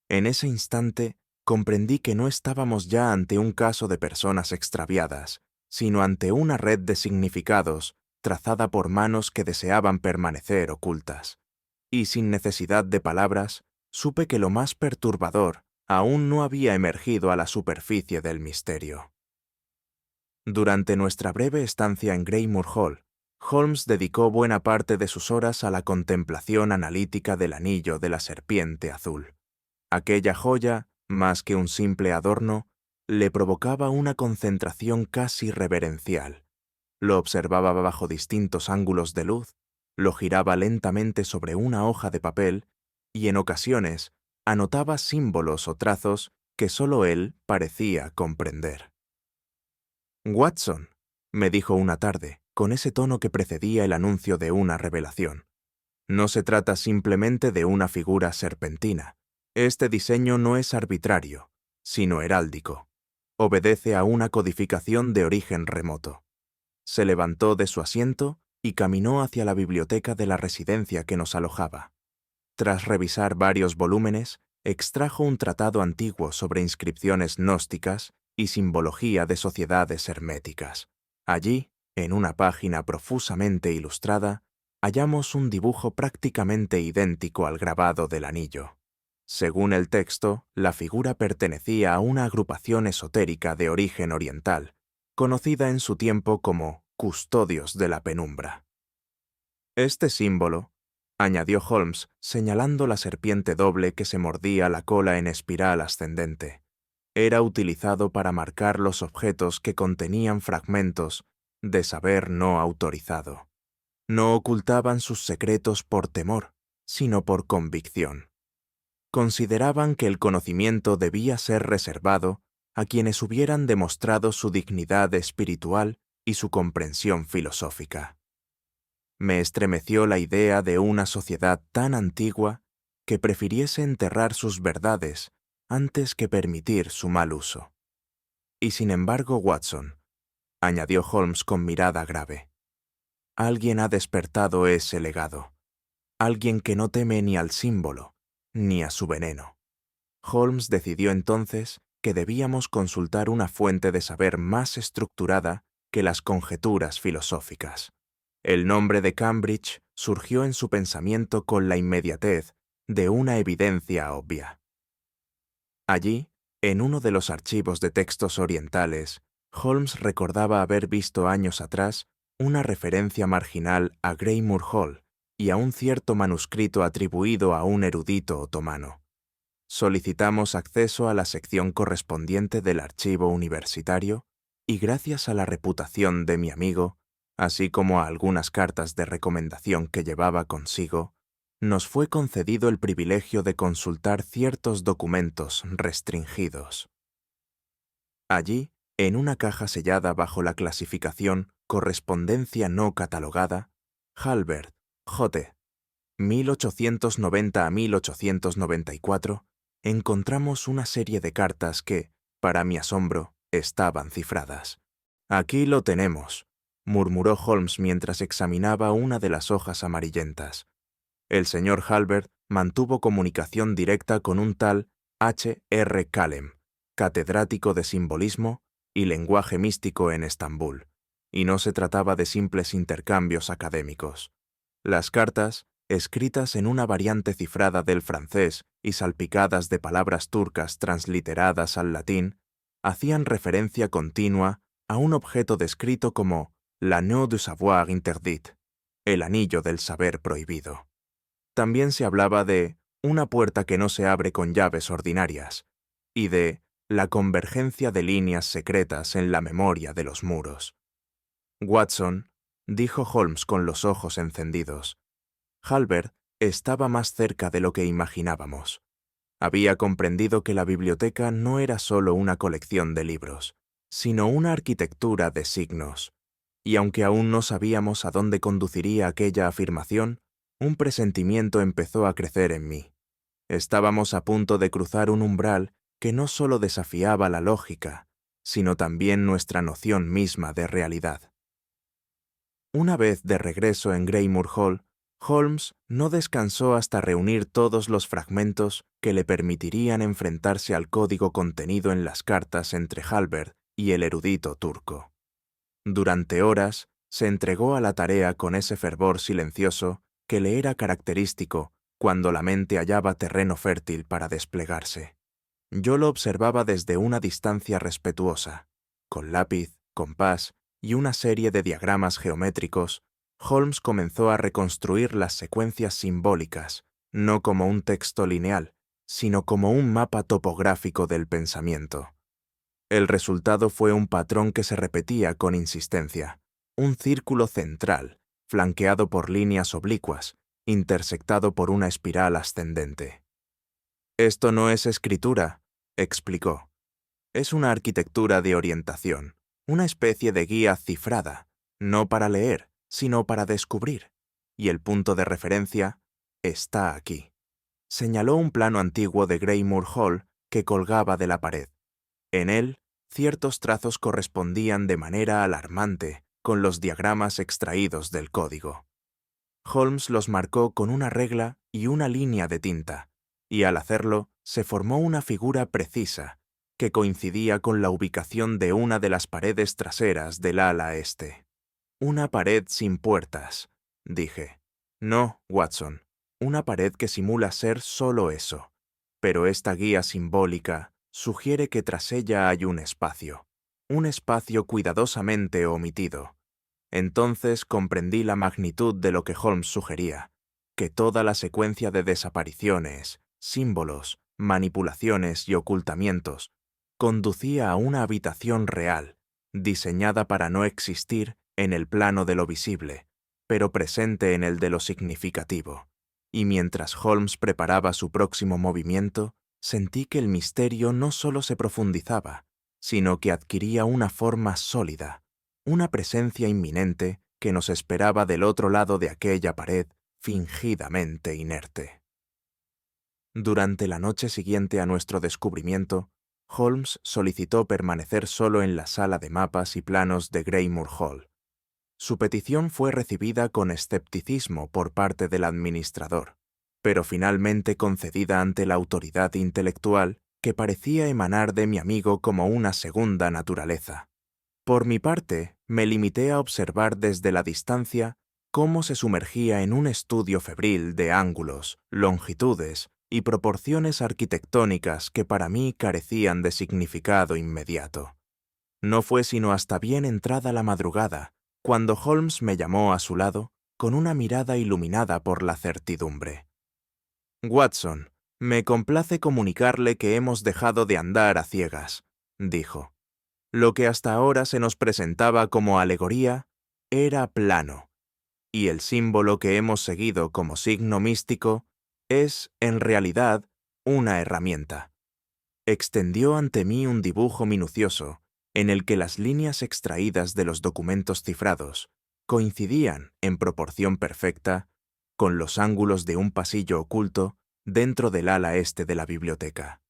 En ese instante comprendí que no estábamos ya ante un caso de personas extraviadas, sino ante una red de significados trazada por manos que deseaban permanecer ocultas. Y sin necesidad de palabras, supe que lo más perturbador aún no había emergido a la superficie del misterio. Durante nuestra breve estancia en Greymoor Hall, Holmes dedicó buena parte de sus horas a la contemplación analítica del anillo de la serpiente azul. Aquella joya, más que un simple adorno, le provocaba una concentración casi reverencial. Lo observaba bajo distintos ángulos de luz, lo giraba lentamente sobre una hoja de papel y en ocasiones anotaba símbolos o trazos que solo él parecía comprender. «Watson», me dijo una tarde, con ese tono que precedía el anuncio de una revelación. «No se trata simplemente de una figura serpentina. Este diseño no es arbitrario, sino heráldico. Obedece a una codificación de origen remoto». Se levantó de su asiento y caminó hacia la biblioteca de la residencia que nos alojaba. Tras revisar varios volúmenes, extrajo un tratado antiguo sobre inscripciones gnósticas y simbología de sociedades herméticas. Allí, en una página profusamente ilustrada, hallamos un dibujo prácticamente idéntico al grabado del anillo. Según el texto, la figura pertenecía a una agrupación esotérica de origen oriental, conocida en su tiempo como Custodios de la Penumbra. Este símbolo, añadió Holmes, señalando la serpiente doble que se mordía la cola en espiral ascendente, era utilizado para marcar los objetos que contenían fragmentos de saber no autorizado. No ocultaban sus secretos por temor, sino por convicción. Consideraban que el conocimiento debía ser reservado a quienes hubieran demostrado su dignidad espiritual y su comprensión filosófica. Me estremeció la idea de una sociedad tan antigua que prefiriese enterrar sus verdades antes que permitir su mal uso. Y sin embargo, Watson, añadió Holmes con mirada grave, alguien ha despertado ese legado, alguien que no teme ni al símbolo, ni a su veneno. Holmes decidió entonces que debíamos consultar una fuente de saber más estructurada que las conjeturas filosóficas. El nombre de Cambridge surgió en su pensamiento con la inmediatez de una evidencia obvia. Allí, en uno de los archivos de textos orientales, Holmes recordaba haber visto años atrás una referencia marginal a Greymoor Hall y a un cierto manuscrito atribuido a un erudito otomano. Solicitamos acceso a la sección correspondiente del archivo universitario y gracias a la reputación de mi amigo, así como a algunas cartas de recomendación que llevaba consigo, nos fue concedido el privilegio de consultar ciertos documentos restringidos. Allí, en una caja sellada bajo la clasificación Correspondencia no catalogada, Halbert, J. 1890 a 1894, encontramos una serie de cartas que, para mi asombro, estaban cifradas. «Aquí lo tenemos», murmuró Holmes mientras examinaba una de las hojas amarillentas. El señor Halbert mantuvo comunicación directa con un tal H. R. Kalem, catedrático de simbolismo y lenguaje místico en Estambul, y no se trataba de simples intercambios académicos. Las cartas, escritas en una variante cifrada del francés y salpicadas de palabras turcas transliteradas al latín, hacían referencia continua a un objeto descrito como l'anneau du savoir interdit, el anillo del saber prohibido. También se hablaba de una puerta que no se abre con llaves ordinarias y de la convergencia de líneas secretas en la memoria de los muros. «Watson», dijo Holmes con los ojos encendidos, «Halbert estaba más cerca de lo que imaginábamos. Había comprendido que la biblioteca no era solo una colección de libros, sino una arquitectura de signos. Y aunque aún no sabíamos a dónde conduciría aquella afirmación, un presentimiento empezó a crecer en mí. Estábamos a punto de cruzar un umbral que no solo desafiaba la lógica, sino también nuestra noción misma de realidad. Una vez de regreso en Greymoor Hall, Holmes no descansó hasta reunir todos los fragmentos que le permitirían enfrentarse al código contenido en las cartas entre Halbert y el erudito turco. Durante horas se entregó a la tarea con ese fervor silencioso que le era característico cuando la mente hallaba terreno fértil para desplegarse. Yo lo observaba desde una distancia respetuosa. Con lápiz, compás y una serie de diagramas geométricos, Holmes comenzó a reconstruir las secuencias simbólicas, no como un texto lineal, sino como un mapa topográfico del pensamiento. El resultado fue un patrón que se repetía con insistencia, un círculo central, flanqueado por líneas oblicuas, intersectado por una espiral ascendente. «Esto no es escritura», explicó. Es una arquitectura de orientación, una especie de guía cifrada, no para leer, sino para descubrir. Y el punto de referencia está aquí. Señaló un plano antiguo de Greymoor Hall que colgaba de la pared. En él, ciertos trazos correspondían de manera alarmante con los diagramas extraídos del código. Holmes los marcó con una regla y una línea de tinta, y al hacerlo se formó una figura precisa que coincidía con la ubicación de una de las paredes traseras del ala este. Una pared sin puertas, dije. No, Watson, una pared que simula ser solo eso. Pero esta guía simbólica sugiere que tras ella hay un espacio cuidadosamente omitido. Entonces comprendí la magnitud de lo que Holmes sugería, que toda la secuencia de desapariciones, símbolos, manipulaciones y ocultamientos conducía a una habitación real, diseñada para no existir en el plano de lo visible, pero presente en el de lo significativo. Y mientras Holmes preparaba su próximo movimiento, sentí que el misterio no solo se profundizaba, sino que adquiría una forma sólida, una presencia inminente que nos esperaba del otro lado de aquella pared fingidamente inerte. Durante la noche siguiente a nuestro descubrimiento, Holmes solicitó permanecer solo en la sala de mapas y planos de Greymoor Hall. Su petición fue recibida con escepticismo por parte del administrador, pero finalmente concedida ante la autoridad intelectual que parecía emanar de mi amigo como una segunda naturaleza. Por mi parte, me limité a observar desde la distancia cómo se sumergía en un estudio febril de ángulos, longitudes y proporciones arquitectónicas que para mí carecían de significado inmediato. No fue sino hasta bien entrada la madrugada, cuando Holmes me llamó a su lado con una mirada iluminada por la certidumbre. «Watson, me complace comunicarle que hemos dejado de andar a ciegas», dijo. Lo que hasta ahora se nos presentaba como alegoría era plano, y el símbolo que hemos seguido como signo místico es, en realidad, una herramienta. Extendió ante mí un dibujo minucioso en el que las líneas extraídas de los documentos cifrados coincidían en proporción perfecta con los ángulos de un pasillo oculto dentro del ala este de la biblioteca.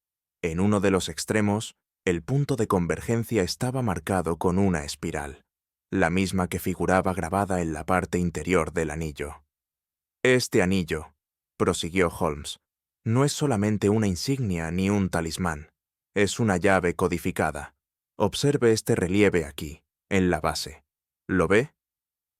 En uno de los extremos, el punto de convergencia estaba marcado con una espiral, la misma que figuraba grabada en la parte interior del anillo. Este anillo, prosiguió Holmes, no es solamente una insignia ni un talismán, es una llave codificada. Observe este relieve aquí, en la base. ¿Lo ve?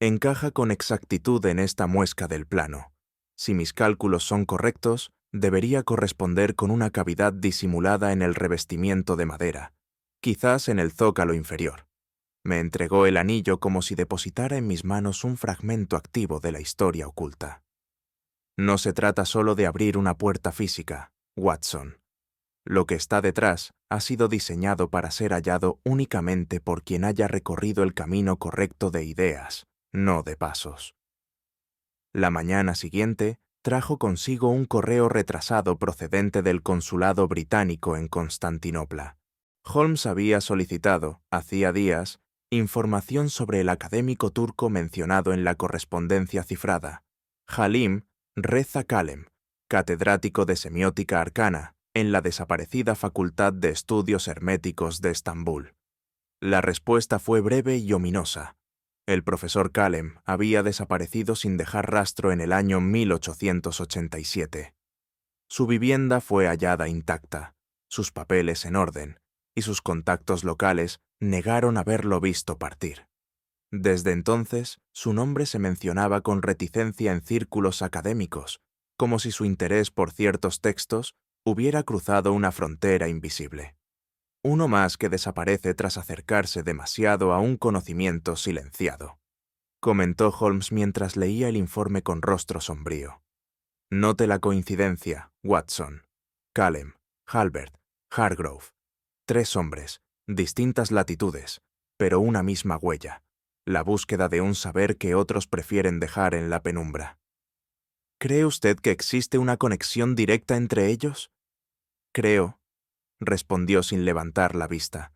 Encaja con exactitud en esta muesca del plano. Si mis cálculos son correctos, debería corresponder con una cavidad disimulada en el revestimiento de madera, quizás en el zócalo inferior. Me entregó el anillo como si depositara en mis manos un fragmento activo de la historia oculta. No se trata solo de abrir una puerta física, Watson. Lo que está detrás ha sido diseñado para ser hallado únicamente por quien haya recorrido el camino correcto de ideas, no de pasos. La mañana siguiente trajo consigo un correo retrasado procedente del consulado británico en Constantinopla. Holmes había solicitado, hacía días, información sobre el académico turco mencionado en la correspondencia cifrada, Halim Reza Kalem, catedrático de semiótica arcana en la desaparecida Facultad de Estudios Herméticos de Estambul. La respuesta fue breve y ominosa. El profesor Kalem había desaparecido sin dejar rastro en el año 1887. Su vivienda fue hallada intacta, sus papeles en orden, y sus contactos locales negaron haberlo visto partir. Desde entonces, su nombre se mencionaba con reticencia en círculos académicos, como si su interés por ciertos textos hubiera cruzado una frontera invisible. Uno más que desaparece tras acercarse demasiado a un conocimiento silenciado, comentó Holmes mientras leía el informe con rostro sombrío. Note la coincidencia, Watson. Kalem, Halbert, Hargrove. 3 hombres, distintas latitudes, pero una misma huella. La búsqueda de un saber que otros prefieren dejar en la penumbra. ¿Cree usted que existe una conexión directa entre ellos? Creo, respondió sin levantar la vista.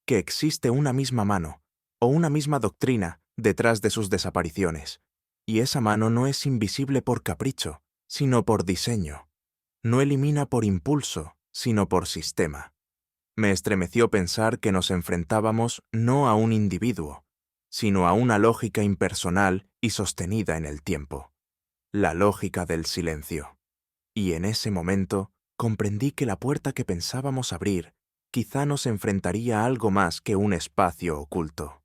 Que existe una misma mano, o una misma doctrina, detrás de sus desapariciones, y esa mano no es invisible por capricho, sino por diseño. No elimina por impulso, sino por sistema. Me estremeció pensar que nos enfrentábamos no a un individuo, sino a una lógica impersonal y sostenida en el tiempo. La lógica del silencio. Y en ese momento comprendí que la puerta que pensábamos abrir quizá nos enfrentaría a algo más que un espacio oculto.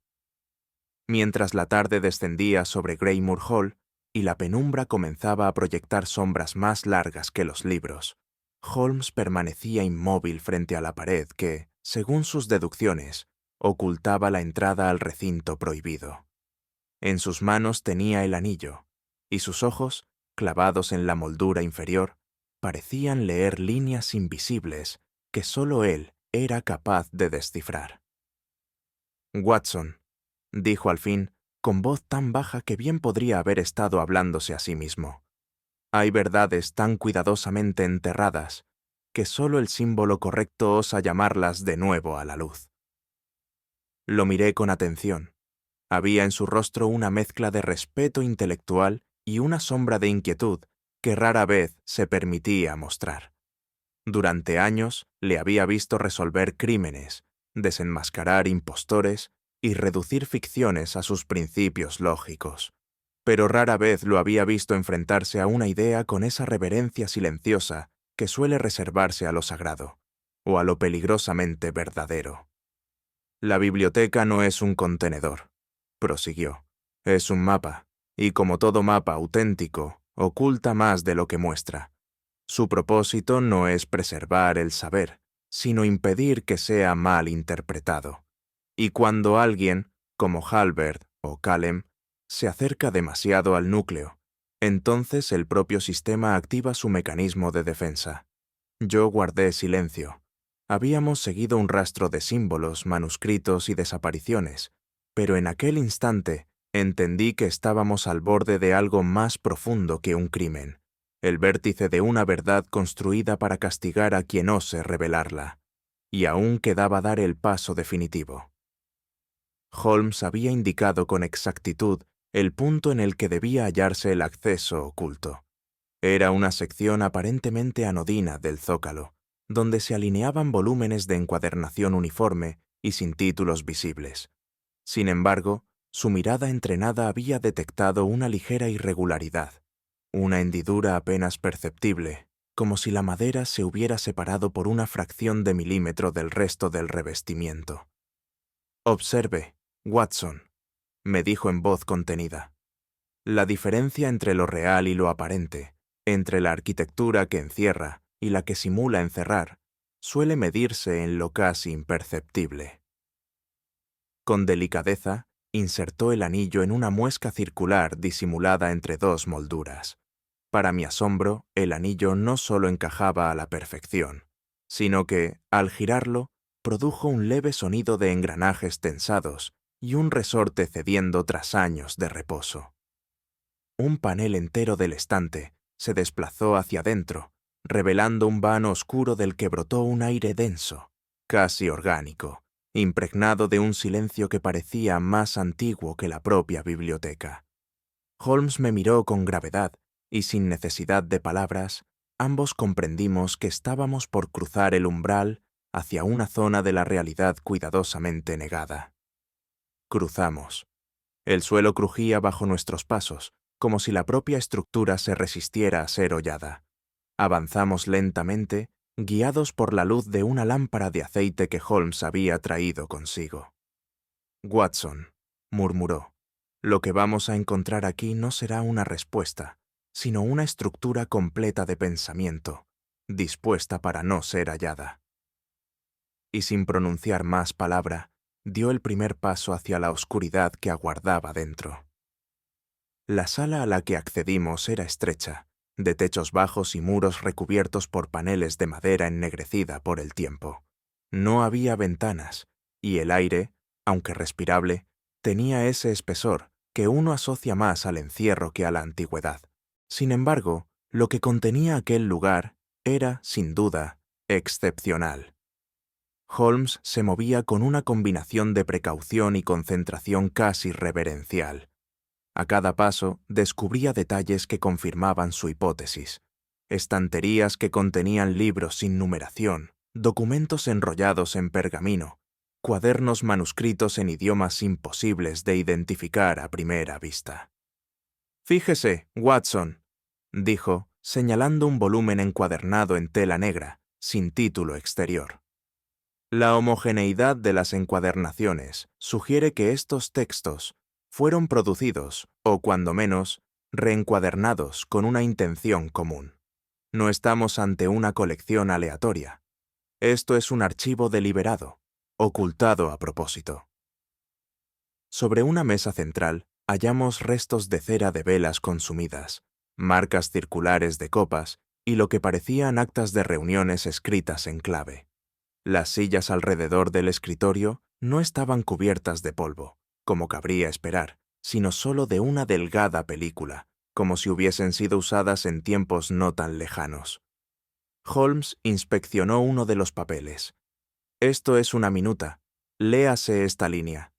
Mientras la tarde descendía sobre Greymoor Hall y la penumbra comenzaba a proyectar sombras más largas que los libros, Holmes permanecía inmóvil frente a la pared que, según sus deducciones, ocultaba la entrada al recinto prohibido. En sus manos tenía el anillo, y sus ojos, clavados en la moldura inferior, parecían leer líneas invisibles que sólo él era capaz de descifrar. «Watson», dijo al fin, con voz tan baja que bien podría haber estado hablándose a sí mismo. «Hay verdades tan cuidadosamente enterradas que sólo el símbolo correcto osa llamarlas de nuevo a la luz». Lo miré con atención. Había en su rostro una mezcla de respeto intelectual y una sombra de inquietud que rara vez se permitía mostrar. Durante años le había visto resolver crímenes, desenmascarar impostores y reducir ficciones a sus principios lógicos. Pero rara vez lo había visto enfrentarse a una idea con esa reverencia silenciosa que suele reservarse a lo sagrado, o a lo peligrosamente verdadero. «La biblioteca no es un contenedor», prosiguió. «Es un mapa, y como todo mapa auténtico, oculta más de lo que muestra. Su propósito no es preservar el saber, sino impedir que sea mal interpretado. Y cuando alguien, como Halbert o Kalem, se acerca demasiado al núcleo, entonces el propio sistema activa su mecanismo de defensa». Yo guardé silencio. Habíamos seguido un rastro de símbolos, manuscritos y desapariciones, pero en aquel instante entendí que estábamos al borde de algo más profundo que un crimen, el vértice de una verdad construida para castigar a quien ose revelarla, y aún quedaba dar el paso definitivo. Holmes había indicado con exactitud el punto en el que debía hallarse el acceso oculto. Era una sección aparentemente anodina del zócalo, donde se alineaban volúmenes de encuadernación uniforme y sin títulos visibles. Sin embargo, su mirada entrenada había detectado una ligera irregularidad, una hendidura apenas perceptible, como si la madera se hubiera separado por una fracción de milímetro del resto del revestimiento. «Observe, Watson», me dijo en voz contenida. «La diferencia entre lo real y lo aparente, entre la arquitectura que encierra y la que simula encerrar, suele medirse en lo casi imperceptible». Con delicadeza, insertó el anillo en una muesca circular disimulada entre dos molduras. Para mi asombro, el anillo no solo encajaba a la perfección, sino que, al girarlo, produjo un leve sonido de engranajes tensados y un resorte cediendo tras años de reposo. Un panel entero del estante se desplazó hacia adentro, revelando un vano oscuro del que brotó un aire denso, casi orgánico, impregnado de un silencio que parecía más antiguo que la propia biblioteca. Holmes me miró con gravedad y sin necesidad de palabras, ambos comprendimos que estábamos por cruzar el umbral hacia una zona de la realidad cuidadosamente negada. Cruzamos. El suelo crujía bajo nuestros pasos, como si la propia estructura se resistiera a ser hollada. Avanzamos lentamente, guiados por la luz de una lámpara de aceite que Holmes había traído consigo. «Watson», murmuró, «lo que vamos a encontrar aquí no será una respuesta, sino una estructura completa de pensamiento, dispuesta para no ser hallada». Y sin pronunciar más palabra, dio el primer paso hacia la oscuridad que aguardaba dentro. La sala a la que accedimos era estrecha, de techos bajos y muros recubiertos por paneles de madera ennegrecida por el tiempo. No había ventanas, y el aire, aunque respirable, tenía ese espesor que uno asocia más al encierro que a la antigüedad. Sin embargo, lo que contenía aquel lugar era, sin duda, excepcional. Holmes se movía con una combinación de precaución y concentración casi reverencial. A cada paso descubría detalles que confirmaban su hipótesis. Estanterías que contenían libros sin numeración, documentos enrollados en pergamino, cuadernos manuscritos en idiomas imposibles de identificar a primera vista. «Fíjese, Watson», dijo, señalando un volumen encuadernado en tela negra, sin título exterior. La homogeneidad de las encuadernaciones sugiere que estos textos fueron producidos, o cuando menos, reencuadernados con una intención común. No estamos ante una colección aleatoria. Esto es un archivo deliberado, ocultado a propósito. Sobre una mesa central hallamos restos de cera de velas consumidas, marcas circulares de copas y lo que parecían actas de reuniones escritas en clave. Las sillas alrededor del escritorio no estaban cubiertas de polvo, como cabría esperar, sino solo de una delgada película, como si hubiesen sido usadas en tiempos no tan lejanos. Holmes inspeccionó uno de los papeles. «Esto es una minuta. Léase esta línea.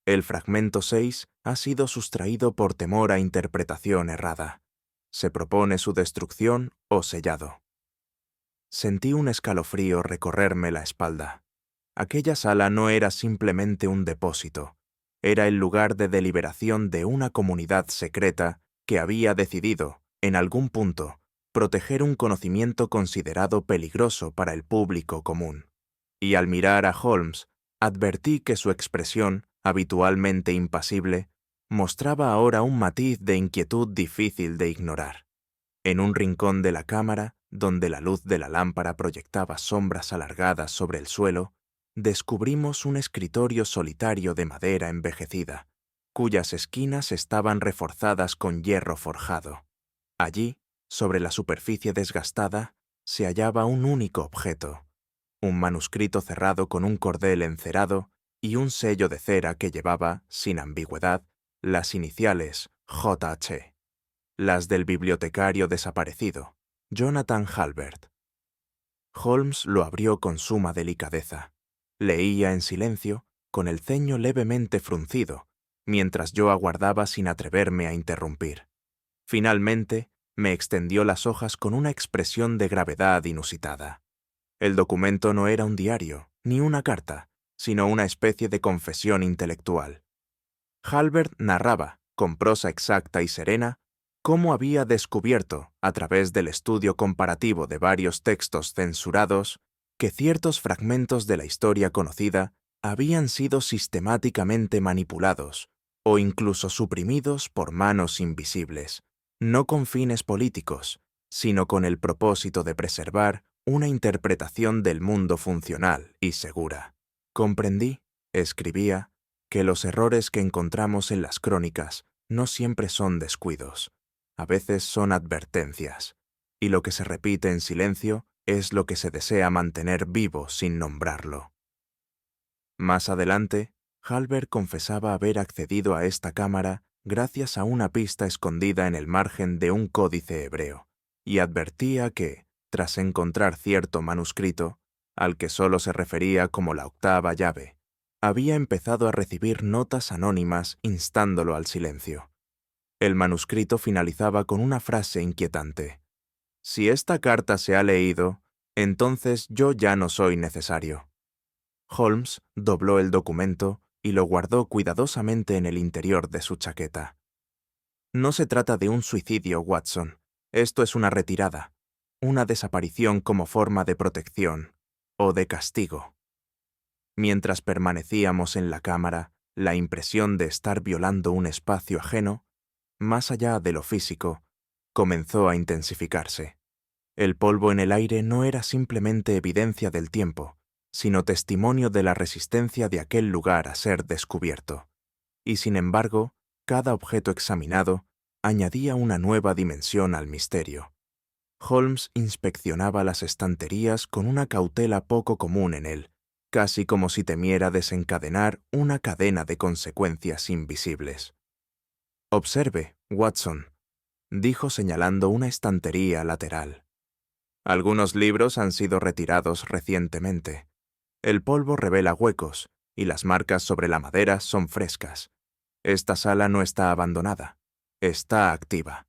El fragmento 6 ha sido sustraído por temor a interpretación errada. Se propone su destrucción o sellado». Sentí un escalofrío recorrerme la espalda. Aquella sala no era simplemente un depósito, era el lugar de deliberación de una comunidad secreta que había decidido, en algún punto, proteger un conocimiento considerado peligroso para el público común. Y al mirar a Holmes, advertí que su expresión, habitualmente impasible, mostraba ahora un matiz de inquietud difícil de ignorar. En un rincón de la cámara, donde la luz de la lámpara proyectaba sombras alargadas sobre el suelo, descubrimos un escritorio solitario de madera envejecida, cuyas esquinas estaban reforzadas con hierro forjado. Allí, sobre la superficie desgastada, se hallaba un único objeto, un manuscrito cerrado con un cordel encerado y un sello de cera que llevaba, sin ambigüedad, las iniciales J.H., las del bibliotecario desaparecido, Jonathan Halbert. Holmes lo abrió con suma delicadeza. Leía en silencio, con el ceño levemente fruncido, mientras yo aguardaba sin atreverme a interrumpir. Finalmente, me extendió las hojas con una expresión de gravedad inusitada. El documento no era un diario, ni una carta, sino una especie de confesión intelectual. Halbert narraba, con prosa exacta y serena, cómo había descubierto, a través del estudio comparativo de varios textos censurados, que ciertos fragmentos de la historia conocida habían sido sistemáticamente manipulados o incluso suprimidos por manos invisibles, no con fines políticos, sino con el propósito de preservar una interpretación del mundo funcional y segura. Comprendí, escribía, que los errores que encontramos en las crónicas no siempre son descuidos. A veces son advertencias, y lo que se repite en silencio es lo que se desea mantener vivo sin nombrarlo. Más adelante, Halbert confesaba haber accedido a esta cámara gracias a una pista escondida en el margen de un códice hebreo, y advertía que, tras encontrar cierto manuscrito, al que solo se refería como la octava llave, había empezado a recibir notas anónimas instándolo al silencio. El manuscrito finalizaba con una frase inquietante. «Si esta carta se ha leído, entonces yo ya no soy necesario». Holmes dobló el documento y lo guardó cuidadosamente en el interior de su chaqueta. «No se trata de un suicidio, Watson. Esto es una retirada, una desaparición como forma de protección o de castigo». Mientras permanecíamos en la cámara, la impresión de estar violando un espacio ajeno, más allá de lo físico, comenzó a intensificarse. El polvo en el aire no era simplemente evidencia del tiempo, sino testimonio de la resistencia de aquel lugar a ser descubierto. Y sin embargo, cada objeto examinado añadía una nueva dimensión al misterio. Holmes inspeccionaba las estanterías con una cautela poco común en él, casi como si temiera desencadenar una cadena de consecuencias invisibles. «Observe, Watson», dijo señalando una estantería lateral. «Algunos libros han sido retirados recientemente. El polvo revela huecos, y las marcas sobre la madera son frescas. Esta sala no está abandonada. Está activa.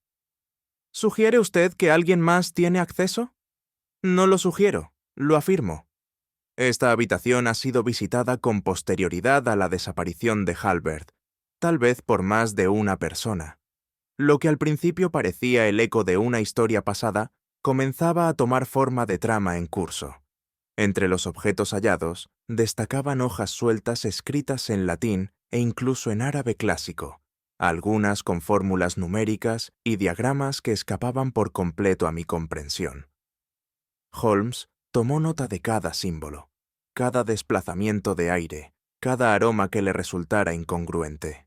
¿Sugiere usted que alguien más tiene acceso? No lo sugiero, lo afirmo. Esta habitación ha sido visitada con posterioridad a la desaparición de Halbert, tal vez por más de una persona. Lo que al principio parecía el eco de una historia pasada, comenzaba a tomar forma de trama en curso. Entre los objetos hallados, destacaban hojas sueltas escritas en latín e incluso en árabe clásico, algunas con fórmulas numéricas y diagramas que escapaban por completo a mi comprensión. Holmes tomó nota de cada símbolo, cada desplazamiento de aire, cada aroma que le resultara incongruente.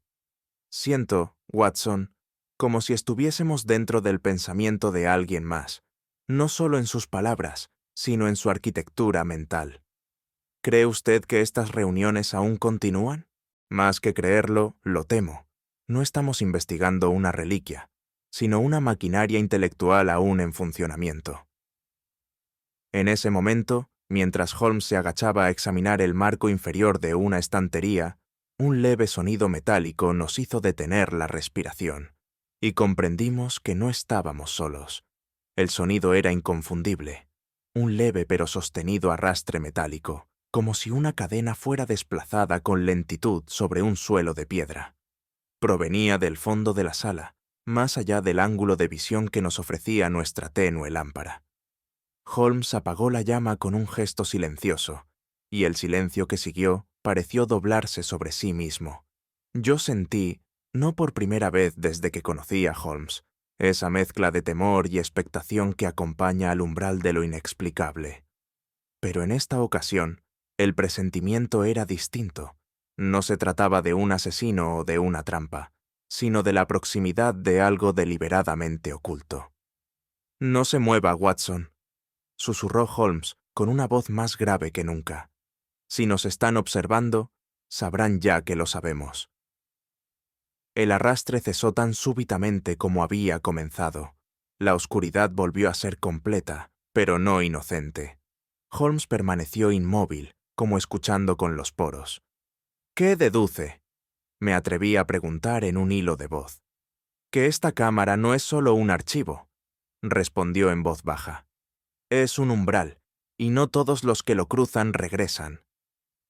Siento, Watson, como si estuviésemos dentro del pensamiento de alguien más, no solo en sus palabras, sino en su arquitectura mental. ¿Cree usted que estas reuniones aún continúan? Más que creerlo, lo temo. No estamos investigando una reliquia, sino una maquinaria intelectual aún en funcionamiento. En ese momento, mientras Holmes se agachaba a examinar el marco inferior de una estantería, un leve sonido metálico nos hizo detener la respiración, y comprendimos que no estábamos solos. El sonido era inconfundible, un leve pero sostenido arrastre metálico, como si una cadena fuera desplazada con lentitud sobre un suelo de piedra. Provenía del fondo de la sala, más allá del ángulo de visión que nos ofrecía nuestra tenue lámpara. Holmes apagó la llama con un gesto silencioso, y el silencio que siguió pareció doblarse sobre sí mismo. Yo sentí, no por primera vez desde que conocí a Holmes, esa mezcla de temor y expectación que acompaña al umbral de lo inexplicable. Pero en esta ocasión, el presentimiento era distinto. No se trataba de un asesino o de una trampa, sino de la proximidad de algo deliberadamente oculto. «No se mueva, Watson», susurró Holmes con una voz más grave que nunca. «Si nos están observando, sabrán ya que lo sabemos». El arrastre cesó tan súbitamente como había comenzado. La oscuridad volvió a ser completa, pero no inocente. Holmes permaneció inmóvil, como escuchando con los poros. «¿Qué deduce?», me atreví a preguntar en un hilo de voz. «Que esta cámara no es solo un archivo», respondió en voz baja. «Es un umbral, y no todos los que lo cruzan regresan».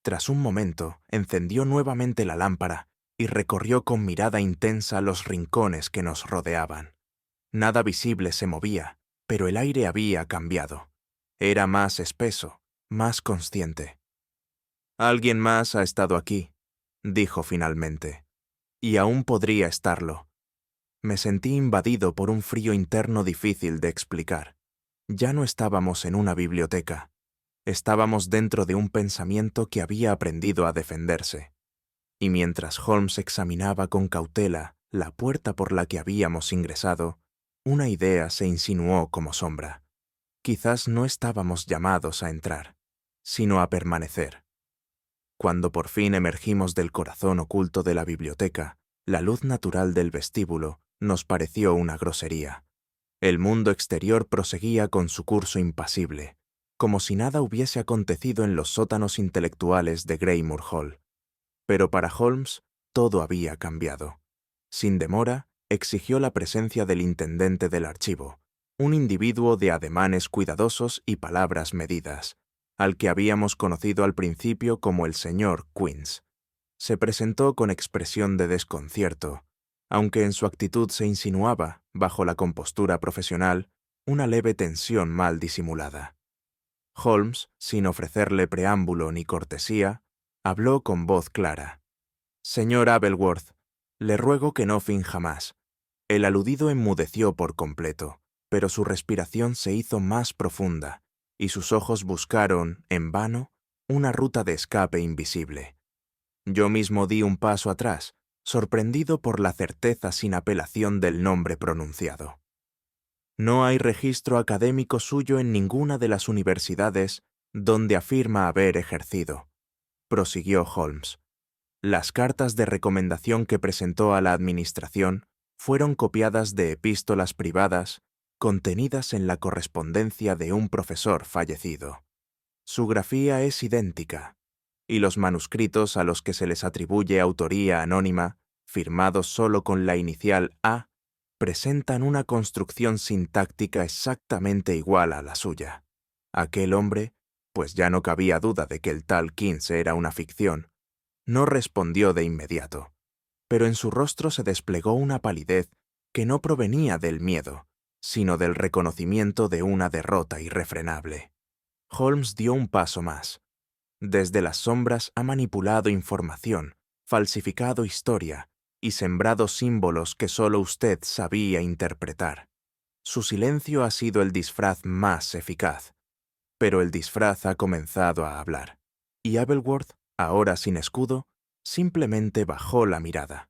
Tras un momento, encendió nuevamente la lámpara y recorrió con mirada intensa los rincones que nos rodeaban. Nada visible se movía, pero el aire había cambiado. Era más espeso, más consciente. «Alguien más ha estado aquí», dijo finalmente. «Y aún podría estarlo». Me sentí invadido por un frío interno difícil de explicar. Ya no estábamos en una biblioteca. Estábamos dentro de un pensamiento que había aprendido a defenderse. Y mientras Holmes examinaba con cautela la puerta por la que habíamos ingresado, una idea se insinuó como sombra. Quizás no estábamos llamados a entrar, sino a permanecer. Cuando por fin emergimos del corazón oculto de la biblioteca, la luz natural del vestíbulo nos pareció una grosería. El mundo exterior proseguía con su curso impasible, como si nada hubiese acontecido en los sótanos intelectuales de Greymoor Hall. Pero para Holmes todo había cambiado. Sin demora, exigió la presencia del intendente del archivo, un individuo de ademanes cuidadosos y palabras medidas, al que habíamos conocido al principio como el señor Quince. Se presentó con expresión de desconcierto, aunque en su actitud se insinuaba, bajo la compostura profesional, una leve tensión mal disimulada. Holmes, sin ofrecerle preámbulo ni cortesía, habló con voz clara. «Señor Aberworth, le ruego que no finja más». El aludido enmudeció por completo, pero su respiración se hizo más profunda, y sus ojos buscaron, en vano, una ruta de escape invisible. Yo mismo di un paso atrás, sorprendido por la certeza sin apelación del nombre pronunciado. «No hay registro académico suyo en ninguna de las universidades donde afirma haber ejercido», prosiguió Holmes. «Las cartas de recomendación que presentó a la administración fueron copiadas de epístolas privadas contenidas en la correspondencia de un profesor fallecido». Su grafía es idéntica, y los manuscritos a los que se les atribuye autoría anónima, firmados solo con la inicial A, presentan una construcción sintáctica exactamente igual a la suya. Aquel hombre, pues ya no cabía duda de que el tal Keynes era una ficción, no respondió de inmediato, pero en su rostro se desplegó una palidez que no provenía del miedo, sino del reconocimiento de una derrota irrefrenable. Holmes dio un paso más. Desde las sombras ha manipulado información, falsificado historia y sembrado símbolos que solo usted sabía interpretar. Su silencio ha sido el disfraz más eficaz, pero el disfraz ha comenzado a hablar, y Aberworth, ahora sin escudo, simplemente bajó la mirada.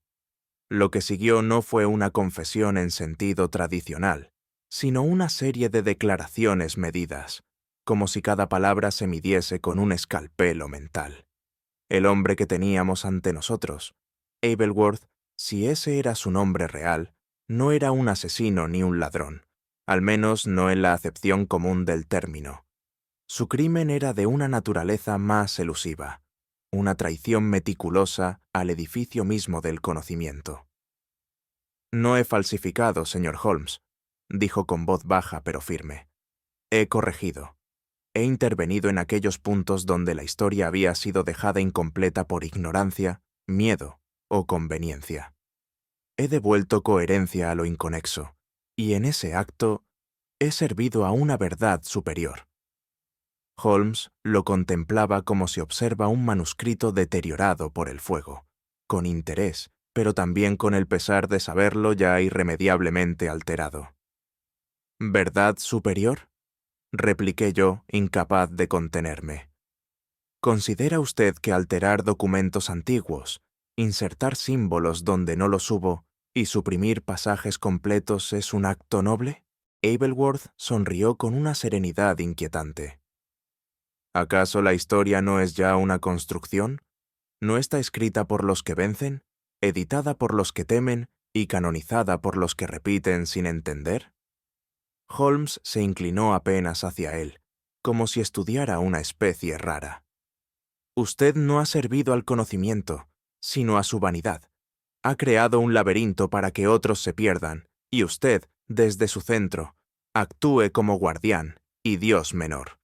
Lo que siguió no fue una confesión en sentido tradicional, sino una serie de declaraciones medidas, como si cada palabra se midiese con un escalpelo mental. El hombre que teníamos ante nosotros, Aberworth, si ese era su nombre real, no era un asesino ni un ladrón, al menos no en la acepción común del término. Su crimen era de una naturaleza más elusiva, una traición meticulosa al edificio mismo del conocimiento. No he falsificado, señor Holmes, dijo con voz baja pero firme. He corregido. He intervenido en aquellos puntos donde la historia había sido dejada incompleta por ignorancia, miedo o conveniencia. He devuelto coherencia a lo inconexo, y en ese acto he servido a una verdad superior. Holmes lo contemplaba como se observa un manuscrito deteriorado por el fuego, con interés, pero también con el pesar de saberlo ya irremediablemente alterado. ¿Verdad superior?, repliqué yo, incapaz de contenerme. ¿Considera usted que alterar documentos antiguos, insertar símbolos donde no los hubo y suprimir pasajes completos es un acto noble? Aberworth sonrió con una serenidad inquietante. ¿Acaso la historia no es ya una construcción? ¿No está escrita por los que vencen, editada por los que temen y canonizada por los que repiten sin entender? Holmes se inclinó apenas hacia él, como si estudiara una especie rara. Usted no ha servido al conocimiento, sino a su vanidad. Ha creado un laberinto para que otros se pierdan, y usted, desde su centro, actúe como guardián y Dios menor.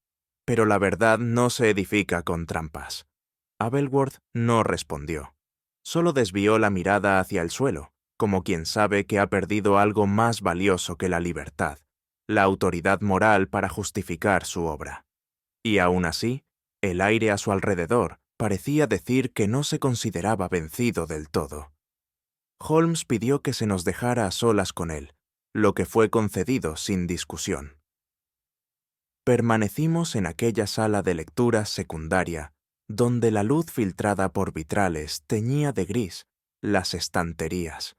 Pero la verdad no se edifica con trampas. Aberworth no respondió. Solo desvió la mirada hacia el suelo, como quien sabe que ha perdido algo más valioso que la libertad, la autoridad moral para justificar su obra. Y aún así, el aire a su alrededor parecía decir que no se consideraba vencido del todo. Holmes pidió que se nos dejara a solas con él, lo que fue concedido sin discusión. Permanecimos en aquella sala de lectura secundaria, donde la luz filtrada por vitrales teñía de gris las estanterías.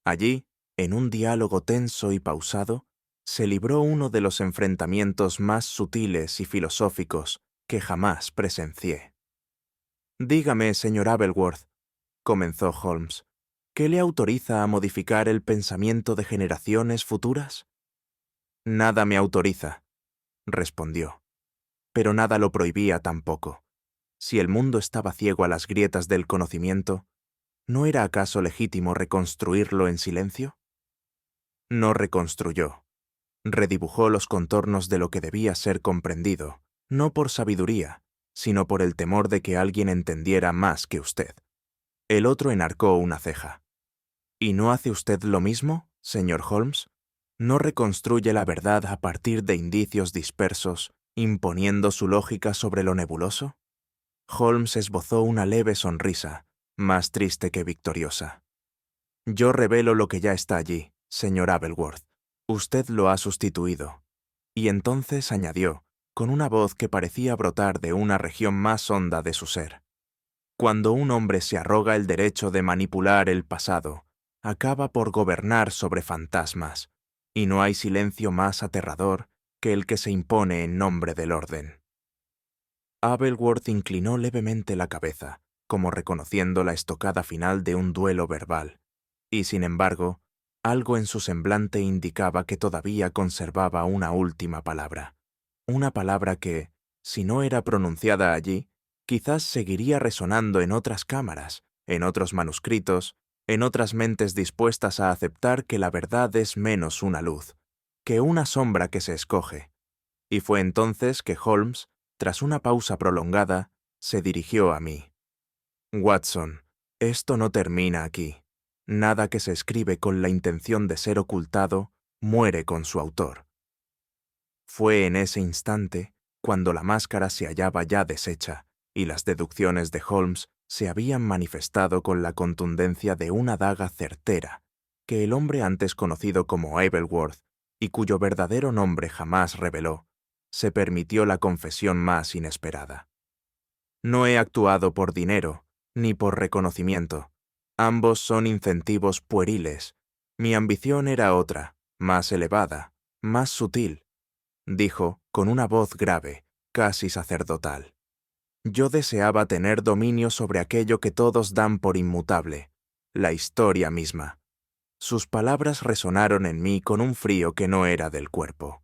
Allí, en un diálogo tenso y pausado, se libró uno de los enfrentamientos más sutiles y filosóficos que jamás presencié. Dígame, señor Aberworth, comenzó Holmes, ¿qué le autoriza a modificar el pensamiento de generaciones futuras? Nada me autoriza, respondió, pero nada lo prohibía tampoco. Si el mundo estaba ciego a las grietas del conocimiento, ¿no era acaso legítimo reconstruirlo en silencio? No reconstruyó. Redibujó los contornos de lo que debía ser comprendido, no por sabiduría, sino por el temor de que alguien entendiera más que usted. El otro enarcó una ceja. ¿Y no hace usted lo mismo, señor Holmes? ¿No reconstruye la verdad a partir de indicios dispersos, imponiendo su lógica sobre lo nebuloso? Holmes esbozó una leve sonrisa, más triste que victoriosa. Yo revelo lo que ya está allí, señor Aberworth. Usted lo ha sustituido. Y entonces añadió, con una voz que parecía brotar de una región más honda de su ser. Cuando un hombre se arroga el derecho de manipular el pasado, acaba por gobernar sobre fantasmas, y no hay silencio más aterrador que el que se impone en nombre del orden. Aberworth inclinó levemente la cabeza, como reconociendo la estocada final de un duelo verbal, y sin embargo, algo en su semblante indicaba que todavía conservaba una última palabra, una palabra que, si no era pronunciada allí, quizás seguiría resonando en otras cámaras, en otros manuscritos, en otras mentes dispuestas a aceptar que la verdad es menos una luz, que una sombra que se escoge. Y fue entonces que Holmes, tras una pausa prolongada, se dirigió a mí. Watson, esto no termina aquí. Nada que se escribe con la intención de ser ocultado muere con su autor. Fue en ese instante cuando la máscara se hallaba ya deshecha y las deducciones de Holmes se habían manifestado con la contundencia de una daga certera que el hombre antes conocido como Aberworth y cuyo verdadero nombre jamás reveló, se permitió la confesión más inesperada. No he actuado por dinero, ni por reconocimiento. Ambos son incentivos pueriles. Mi ambición era otra, más elevada, más sutil, dijo con una voz grave, casi sacerdotal. Yo deseaba tener dominio sobre aquello que todos dan por inmutable, la historia misma. Sus palabras resonaron en mí con un frío que no era del cuerpo.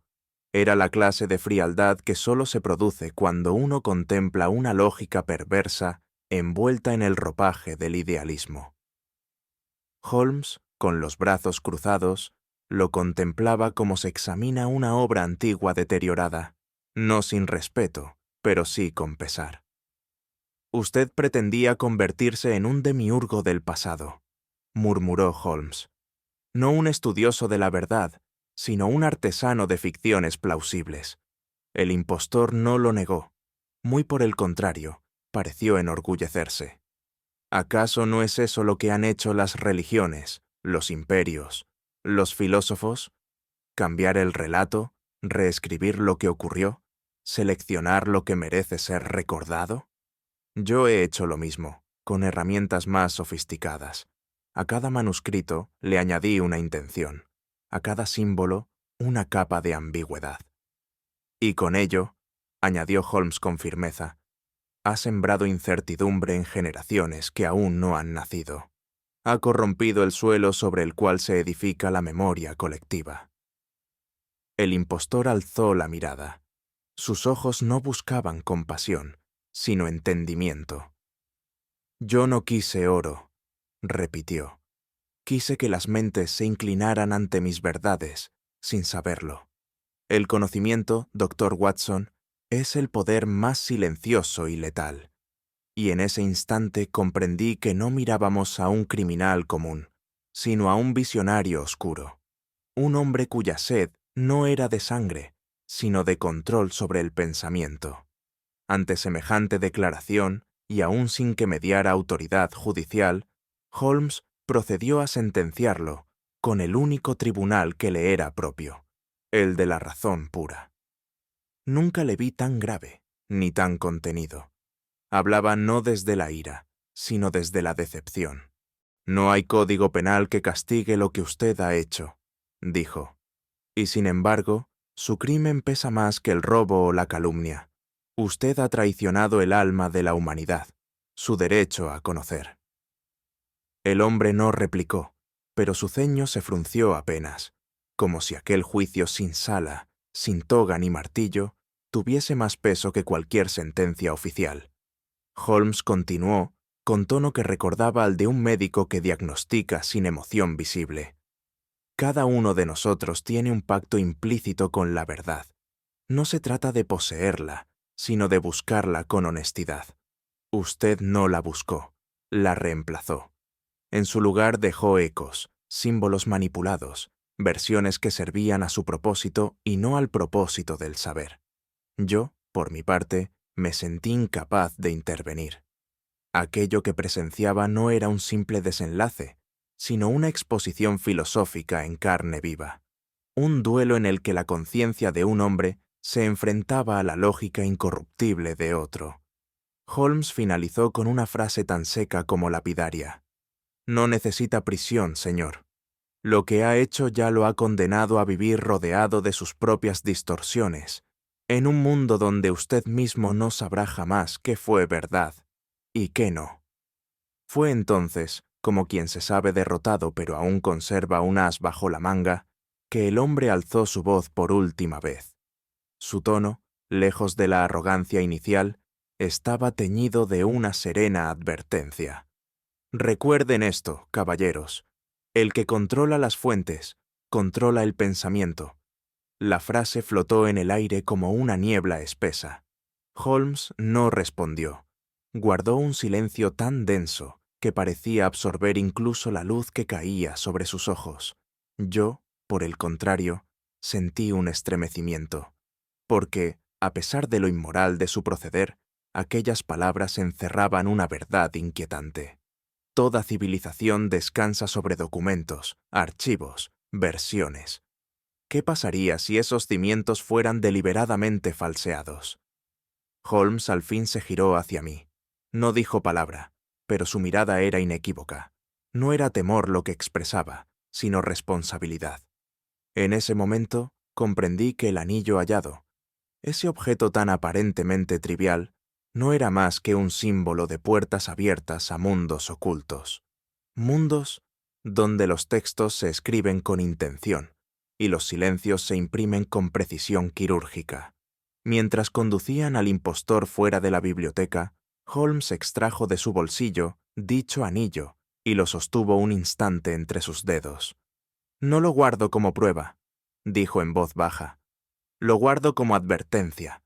Era la clase de frialdad que solo se produce cuando uno contempla una lógica perversa envuelta en el ropaje del idealismo. Holmes, con los brazos cruzados, lo contemplaba como se examina una obra antigua deteriorada, no sin respeto, pero sí con pesar. Usted pretendía convertirse en un demiurgo del pasado, murmuró Holmes. No un estudioso de la verdad, sino un artesano de ficciones plausibles. El impostor no lo negó. Muy por el contrario, pareció enorgullecerse. ¿Acaso no es eso lo que han hecho las religiones, los imperios, los filósofos? Cambiar el relato, reescribir lo que ocurrió, seleccionar lo que merece ser recordado. Yo he hecho lo mismo, con herramientas más sofisticadas. A cada manuscrito le añadí una intención, a cada símbolo una capa de ambigüedad. Y con ello, añadió Holmes con firmeza, ha sembrado incertidumbre en generaciones que aún no han nacido. Ha corrompido el suelo sobre el cual se edifica la memoria colectiva. El impostor alzó la mirada. Sus ojos no buscaban compasión, sino entendimiento. Yo no quise oro, repitió. Quise que las mentes se inclinaran ante mis verdades, sin saberlo. El conocimiento, Dr. Watson, es el poder más silencioso y letal. Y en ese instante comprendí que no mirábamos a un criminal común, sino a un visionario oscuro. Un hombre cuya sed no era de sangre, sino de control sobre el pensamiento. Ante semejante declaración, y aún sin que mediara autoridad judicial, Holmes procedió a sentenciarlo con el único tribunal que le era propio, el de la razón pura. Nunca le vi tan grave, ni tan contenido. Hablaba no desde la ira, sino desde la decepción. No hay código penal que castigue lo que usted ha hecho, dijo. Y sin embargo, su crimen pesa más que el robo o la calumnia. Usted ha traicionado el alma de la humanidad, su derecho a conocer. El hombre no replicó, pero su ceño se frunció apenas, como si aquel juicio sin sala, sin toga ni martillo, tuviese más peso que cualquier sentencia oficial. Holmes continuó, con tono que recordaba al de un médico que diagnostica sin emoción visible. Cada uno de nosotros tiene un pacto implícito con la verdad. No se trata de poseerla, sino de buscarla con honestidad. Usted no la buscó, la reemplazó. En su lugar dejó ecos, símbolos manipulados, versiones que servían a su propósito y no al propósito del saber. Yo, por mi parte, me sentí incapaz de intervenir. Aquello que presenciaba no era un simple desenlace, sino una exposición filosófica en carne viva. Un duelo en el que la conciencia de un hombre se enfrentaba a la lógica incorruptible de otro. Holmes finalizó con una frase tan seca como lapidaria. No necesita prisión, señor. Lo que ha hecho ya lo ha condenado a vivir rodeado de sus propias distorsiones, en un mundo donde usted mismo no sabrá jamás qué fue verdad y qué no. Fue entonces, como quien se sabe derrotado pero aún conserva un as bajo la manga, que el hombre alzó su voz por última vez. Su tono, lejos de la arrogancia inicial, estaba teñido de una serena advertencia. Recuerden esto, caballeros. El que controla las fuentes, controla el pensamiento. La frase flotó en el aire como una niebla espesa. Holmes no respondió. Guardó un silencio tan denso que parecía absorber incluso la luz que caía sobre sus ojos. Yo, por el contrario, sentí un estremecimiento, porque, a pesar de lo inmoral de su proceder, aquellas palabras encerraban una verdad inquietante. Toda civilización descansa sobre documentos, archivos, versiones. ¿Qué pasaría si esos cimientos fueran deliberadamente falseados? Holmes al fin se giró hacia mí. No dijo palabra, pero su mirada era inequívoca. No era temor lo que expresaba, sino responsabilidad. En ese momento comprendí que el anillo hallado, ese objeto tan aparentemente trivial, no era más que un símbolo de puertas abiertas a mundos ocultos. Mundos donde los textos se escriben con intención y los silencios se imprimen con precisión quirúrgica. Mientras conducían al impostor fuera de la biblioteca, Holmes extrajo de su bolsillo dicho anillo y lo sostuvo un instante entre sus dedos. «No lo guardo como prueba», dijo en voz baja. «Lo guardo como advertencia».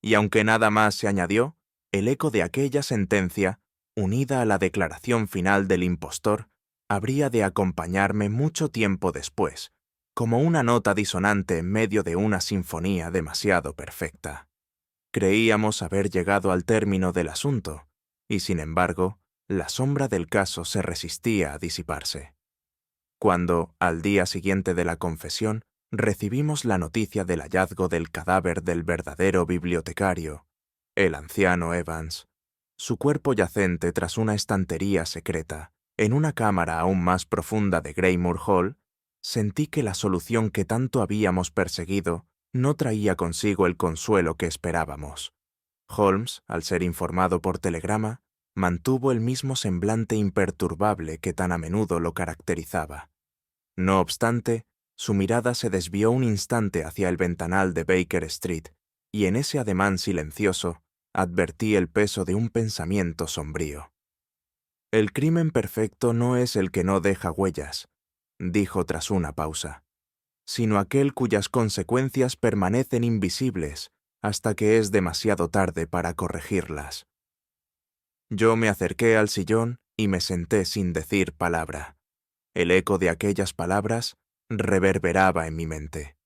Y aunque nada más se añadió, el eco de aquella sentencia, unida a la declaración final del impostor, habría de acompañarme mucho tiempo después, como una nota disonante en medio de una sinfonía demasiado perfecta. Creíamos haber llegado al término del asunto, y sin embargo, la sombra del caso se resistía a disiparse. Cuando, al día siguiente de la confesión, recibimos la noticia del hallazgo del cadáver del verdadero bibliotecario, el anciano Evans, su cuerpo yacente tras una estantería secreta, en una cámara aún más profunda de Greymoor Hall, sentí que la solución que tanto habíamos perseguido no traía consigo el consuelo que esperábamos. Holmes, al ser informado por telegrama, mantuvo el mismo semblante imperturbable que tan a menudo lo caracterizaba. No obstante, su mirada se desvió un instante hacia el ventanal de Baker Street, y en ese ademán silencioso advertí el peso de un pensamiento sombrío. «El crimen perfecto no es el que no deja huellas», dijo tras una pausa, «sino aquel cuyas consecuencias permanecen invisibles hasta que es demasiado tarde para corregirlas». Yo me acerqué al sillón y me senté sin decir palabra. El eco de aquellas palabras reverberaba en mi mente.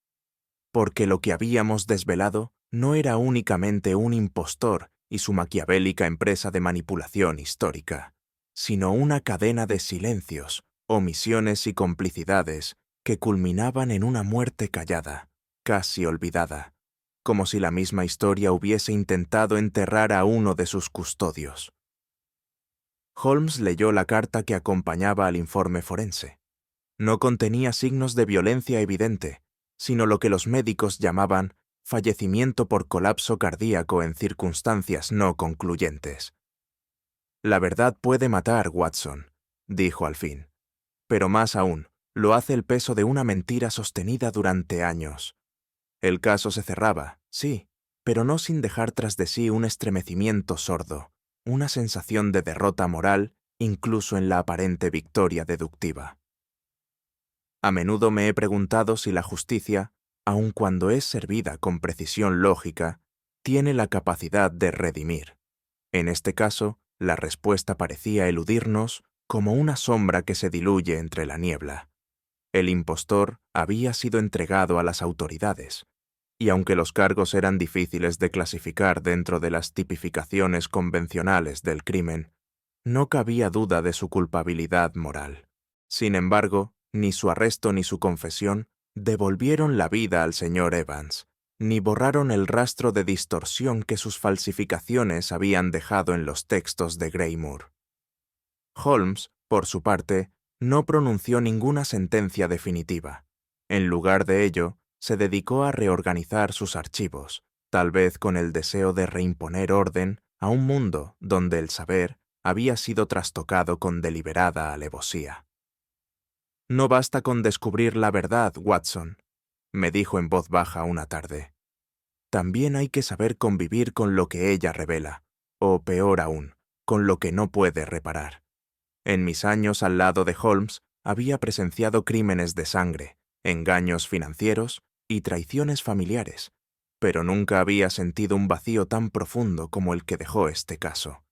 Porque lo que habíamos desvelado no era únicamente un impostor y su maquiavélica empresa de manipulación histórica, sino una cadena de silencios, omisiones y complicidades que culminaban en una muerte callada, casi olvidada, como si la misma historia hubiese intentado enterrar a uno de sus custodios. Holmes leyó la carta que acompañaba al informe forense. No contenía signos de violencia evidente, sino lo que los médicos llamaban fallecimiento por colapso cardíaco en circunstancias no concluyentes. «La verdad puede matar, Watson», dijo al fin, «pero más aún, lo hace el peso de una mentira sostenida durante años». El caso se cerraba, sí, pero no sin dejar tras de sí un estremecimiento sordo, una sensación de derrota moral incluso en la aparente victoria deductiva. A menudo me he preguntado si la justicia, aun cuando es servida con precisión lógica, tiene la capacidad de redimir. En este caso, la respuesta parecía eludirnos como una sombra que se diluye entre la niebla. El impostor había sido entregado a las autoridades, y aunque los cargos eran difíciles de clasificar dentro de las tipificaciones convencionales del crimen, no cabía duda de su culpabilidad moral. Sin embargo, ni su arresto ni su confesión devolvieron la vida al señor Evans, ni borraron el rastro de distorsión que sus falsificaciones habían dejado en los textos de Greymoor. Holmes, por su parte, no pronunció ninguna sentencia definitiva. En lugar de ello, se dedicó a reorganizar sus archivos, tal vez con el deseo de reimponer orden a un mundo donde el saber había sido trastocado con deliberada alevosía. «No basta con descubrir la verdad, Watson», me dijo en voz baja una tarde. también hay que saber convivir con lo que ella revela, o peor aún, con lo que no puede reparar. En mis años al lado de Holmes, había presenciado crímenes de sangre, engaños financieros y traiciones familiares, pero nunca había sentido un vacío tan profundo como el que dejó este caso.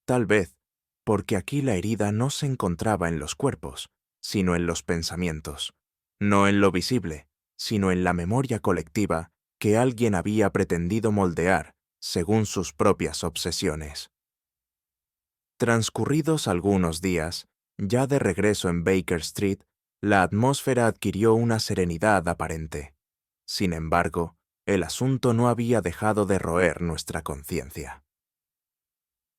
Tal vez porque aquí la herida no se encontraba en los cuerpos, sino en los pensamientos, no en lo visible, sino en la memoria colectiva que alguien había pretendido moldear según sus propias obsesiones. Transcurridos algunos días, ya de regreso en Baker Street, la atmósfera adquirió una serenidad aparente. Sin embargo, el asunto no había dejado de roer nuestra conciencia.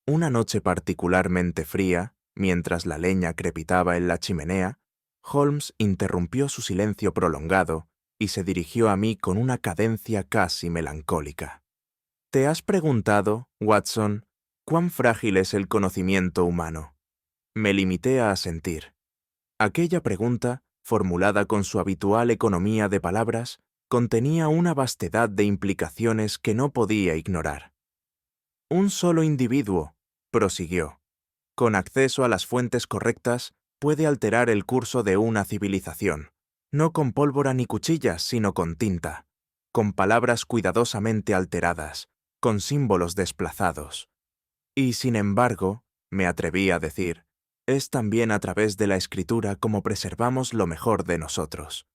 Una noche particularmente fría, mientras la leña crepitaba en la chimenea, Holmes interrumpió su silencio prolongado y se dirigió a mí con una cadencia casi melancólica. ¿Te has preguntado, Watson, cuán frágil es el conocimiento humano? Me limité a asentir. Aquella pregunta, formulada con su habitual economía de palabras, contenía una vastedad de implicaciones que no podía ignorar. Un solo individuo, prosiguió, con acceso a las fuentes correctas, puede alterar el curso de una civilización, no con pólvora ni cuchillas, sino con tinta, con palabras cuidadosamente alteradas, con símbolos desplazados. Y, sin embargo, me atreví a decir, es también a través de la escritura como preservamos lo mejor de nosotros.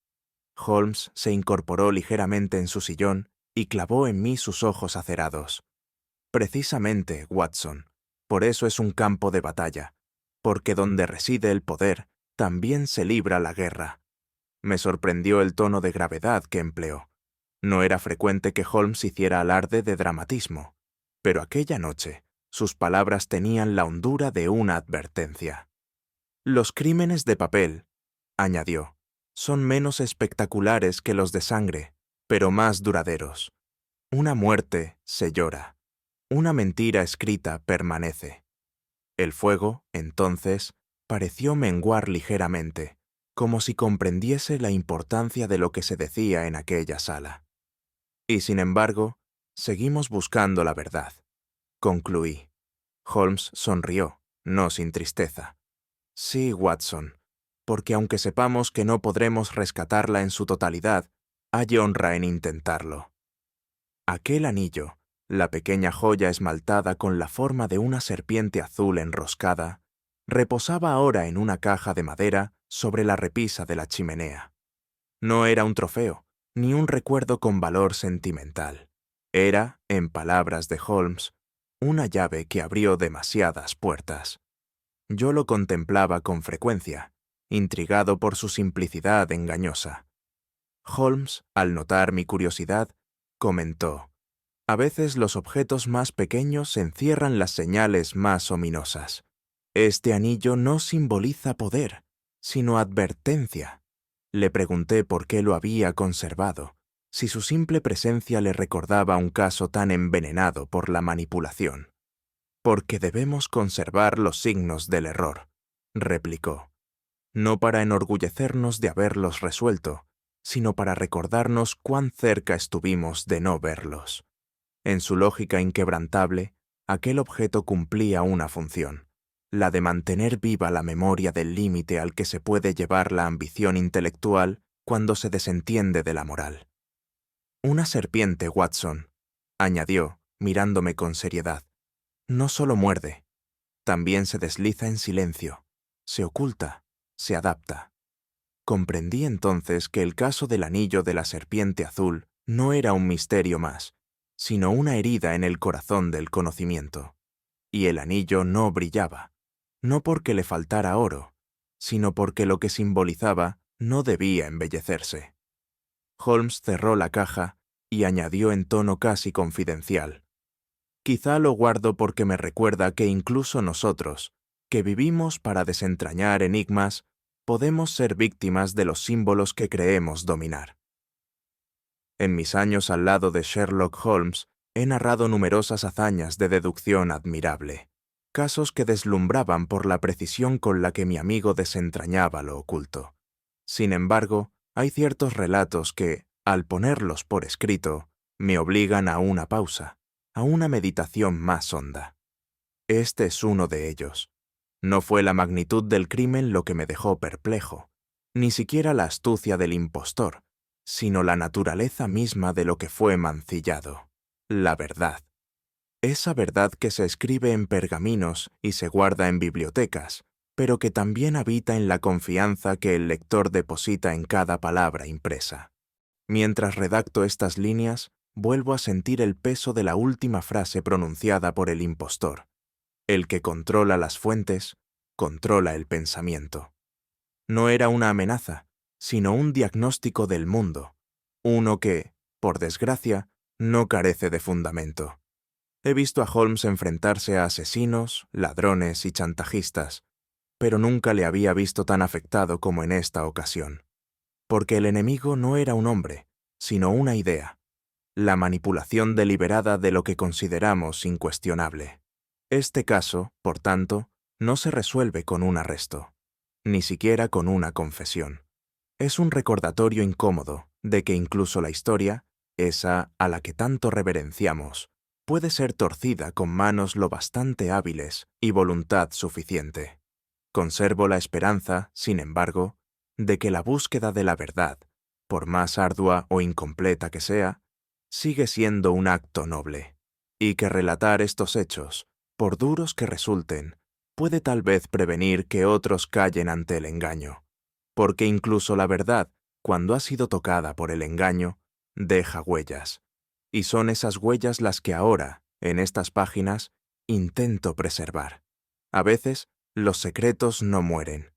Holmes se incorporó ligeramente en su sillón y clavó en mí sus ojos acerados. Precisamente, Watson, por eso es un campo de batalla, porque donde reside el poder, también se libra la guerra. Me sorprendió el tono de gravedad que empleó. No era frecuente que Holmes hiciera alarde de dramatismo, pero aquella noche sus palabras tenían la hondura de una advertencia. Los crímenes de papel, añadió, son menos espectaculares que los de sangre, pero más duraderos. Una muerte se llora. Una mentira escrita permanece. El fuego, entonces, pareció menguar ligeramente, como si comprendiese la importancia de lo que se decía en aquella sala. Y sin embargo, seguimos buscando la verdad, concluí. Holmes sonrió, no sin tristeza. Sí, Watson, porque aunque sepamos que no podremos rescatarla en su totalidad, hay honra en intentarlo. Aquel anillo, la pequeña joya esmaltada con la forma de una serpiente azul enroscada, reposaba ahora en una caja de madera sobre la repisa de la chimenea. No era un trofeo, ni un recuerdo con valor sentimental. Era, en palabras de Holmes, una llave que abrió demasiadas puertas. Yo lo contemplaba con frecuencia, intrigado por su simplicidad engañosa. Holmes, al notar mi curiosidad, comentó: a veces los objetos más pequeños encierran las señales más ominosas. Este anillo no simboliza poder, sino advertencia. Le pregunté por qué lo había conservado, si su simple presencia le recordaba un caso tan envenenado por la manipulación. Porque debemos conservar los signos del error, replicó, no para enorgullecernos de haberlos resuelto, sino para recordarnos cuán cerca estuvimos de no verlos. En su lógica inquebrantable, aquel objeto cumplía una función, la de mantener viva la memoria del límite al que se puede llevar la ambición intelectual cuando se desentiende de la moral. Una serpiente, Watson, añadió, mirándome con seriedad, no solo muerde, también se desliza en silencio, se oculta, se adapta. Comprendí entonces que el caso del anillo de la serpiente azul no era un misterio más, sino una herida en el corazón del conocimiento. Y el anillo no brillaba, no porque le faltara oro, sino porque lo que simbolizaba no debía embellecerse. Holmes cerró la caja y añadió en tono casi confidencial: quizá lo guardo porque me recuerda que incluso nosotros, que vivimos para desentrañar enigmas, podemos ser víctimas de los símbolos que creemos dominar. En mis años al lado de Sherlock Holmes, he narrado numerosas hazañas de deducción admirable, casos que deslumbraban por la precisión con la que mi amigo desentrañaba lo oculto. Sin embargo, hay ciertos relatos que, al ponerlos por escrito, Me obligan a una pausa, a una meditación más honda. Este es uno de ellos. No fue la magnitud del crimen lo que me dejó perplejo, ni siquiera la astucia del impostor, sino la naturaleza misma de lo que fue mancillado, la verdad. Esa verdad que se escribe en pergaminos y se guarda en bibliotecas, pero que también habita en la confianza que el lector deposita en cada palabra impresa. Mientras redacto estas líneas, vuelvo a sentir el peso de la última frase pronunciada por el impostor. El que controla las fuentes, controla el pensamiento. No era una amenaza, sino un diagnóstico del mundo, uno que, por desgracia, no carece de fundamento. He visto a Holmes enfrentarse a asesinos, ladrones y chantajistas, pero nunca le había visto tan afectado como en esta ocasión. Porque el enemigo no era un hombre, sino una idea, la manipulación deliberada de lo que consideramos incuestionable. Este caso, por tanto, no se resuelve con un arresto, ni siquiera con una confesión. Es un recordatorio incómodo de que incluso la historia, esa a la que tanto reverenciamos, puede ser torcida con manos lo bastante hábiles y voluntad suficiente. Conservo la esperanza, sin embargo, de que la búsqueda de la verdad, por más ardua o incompleta que sea, sigue siendo un acto noble, y que relatar estos hechos, por duros que resulten, puede tal vez prevenir que otros callen ante el engaño, porque incluso la verdad, cuando ha sido tocada por el engaño, deja huellas, y son esas huellas las que ahora, en estas páginas, intento preservar. A veces, los secretos no mueren,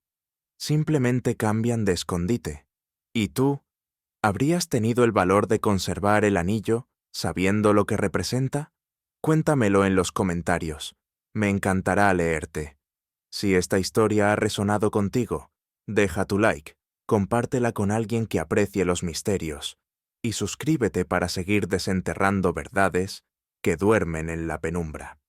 simplemente cambian de escondite. ¿Y tú, habrías tenido el valor de conservar el anillo, sabiendo lo que representa? Cuéntamelo en los comentarios. Me encantará leerte. Si esta historia ha resonado contigo, deja tu like, compártela con alguien que aprecie los misterios, y suscríbete para seguir desenterrando verdades que duermen en la penumbra.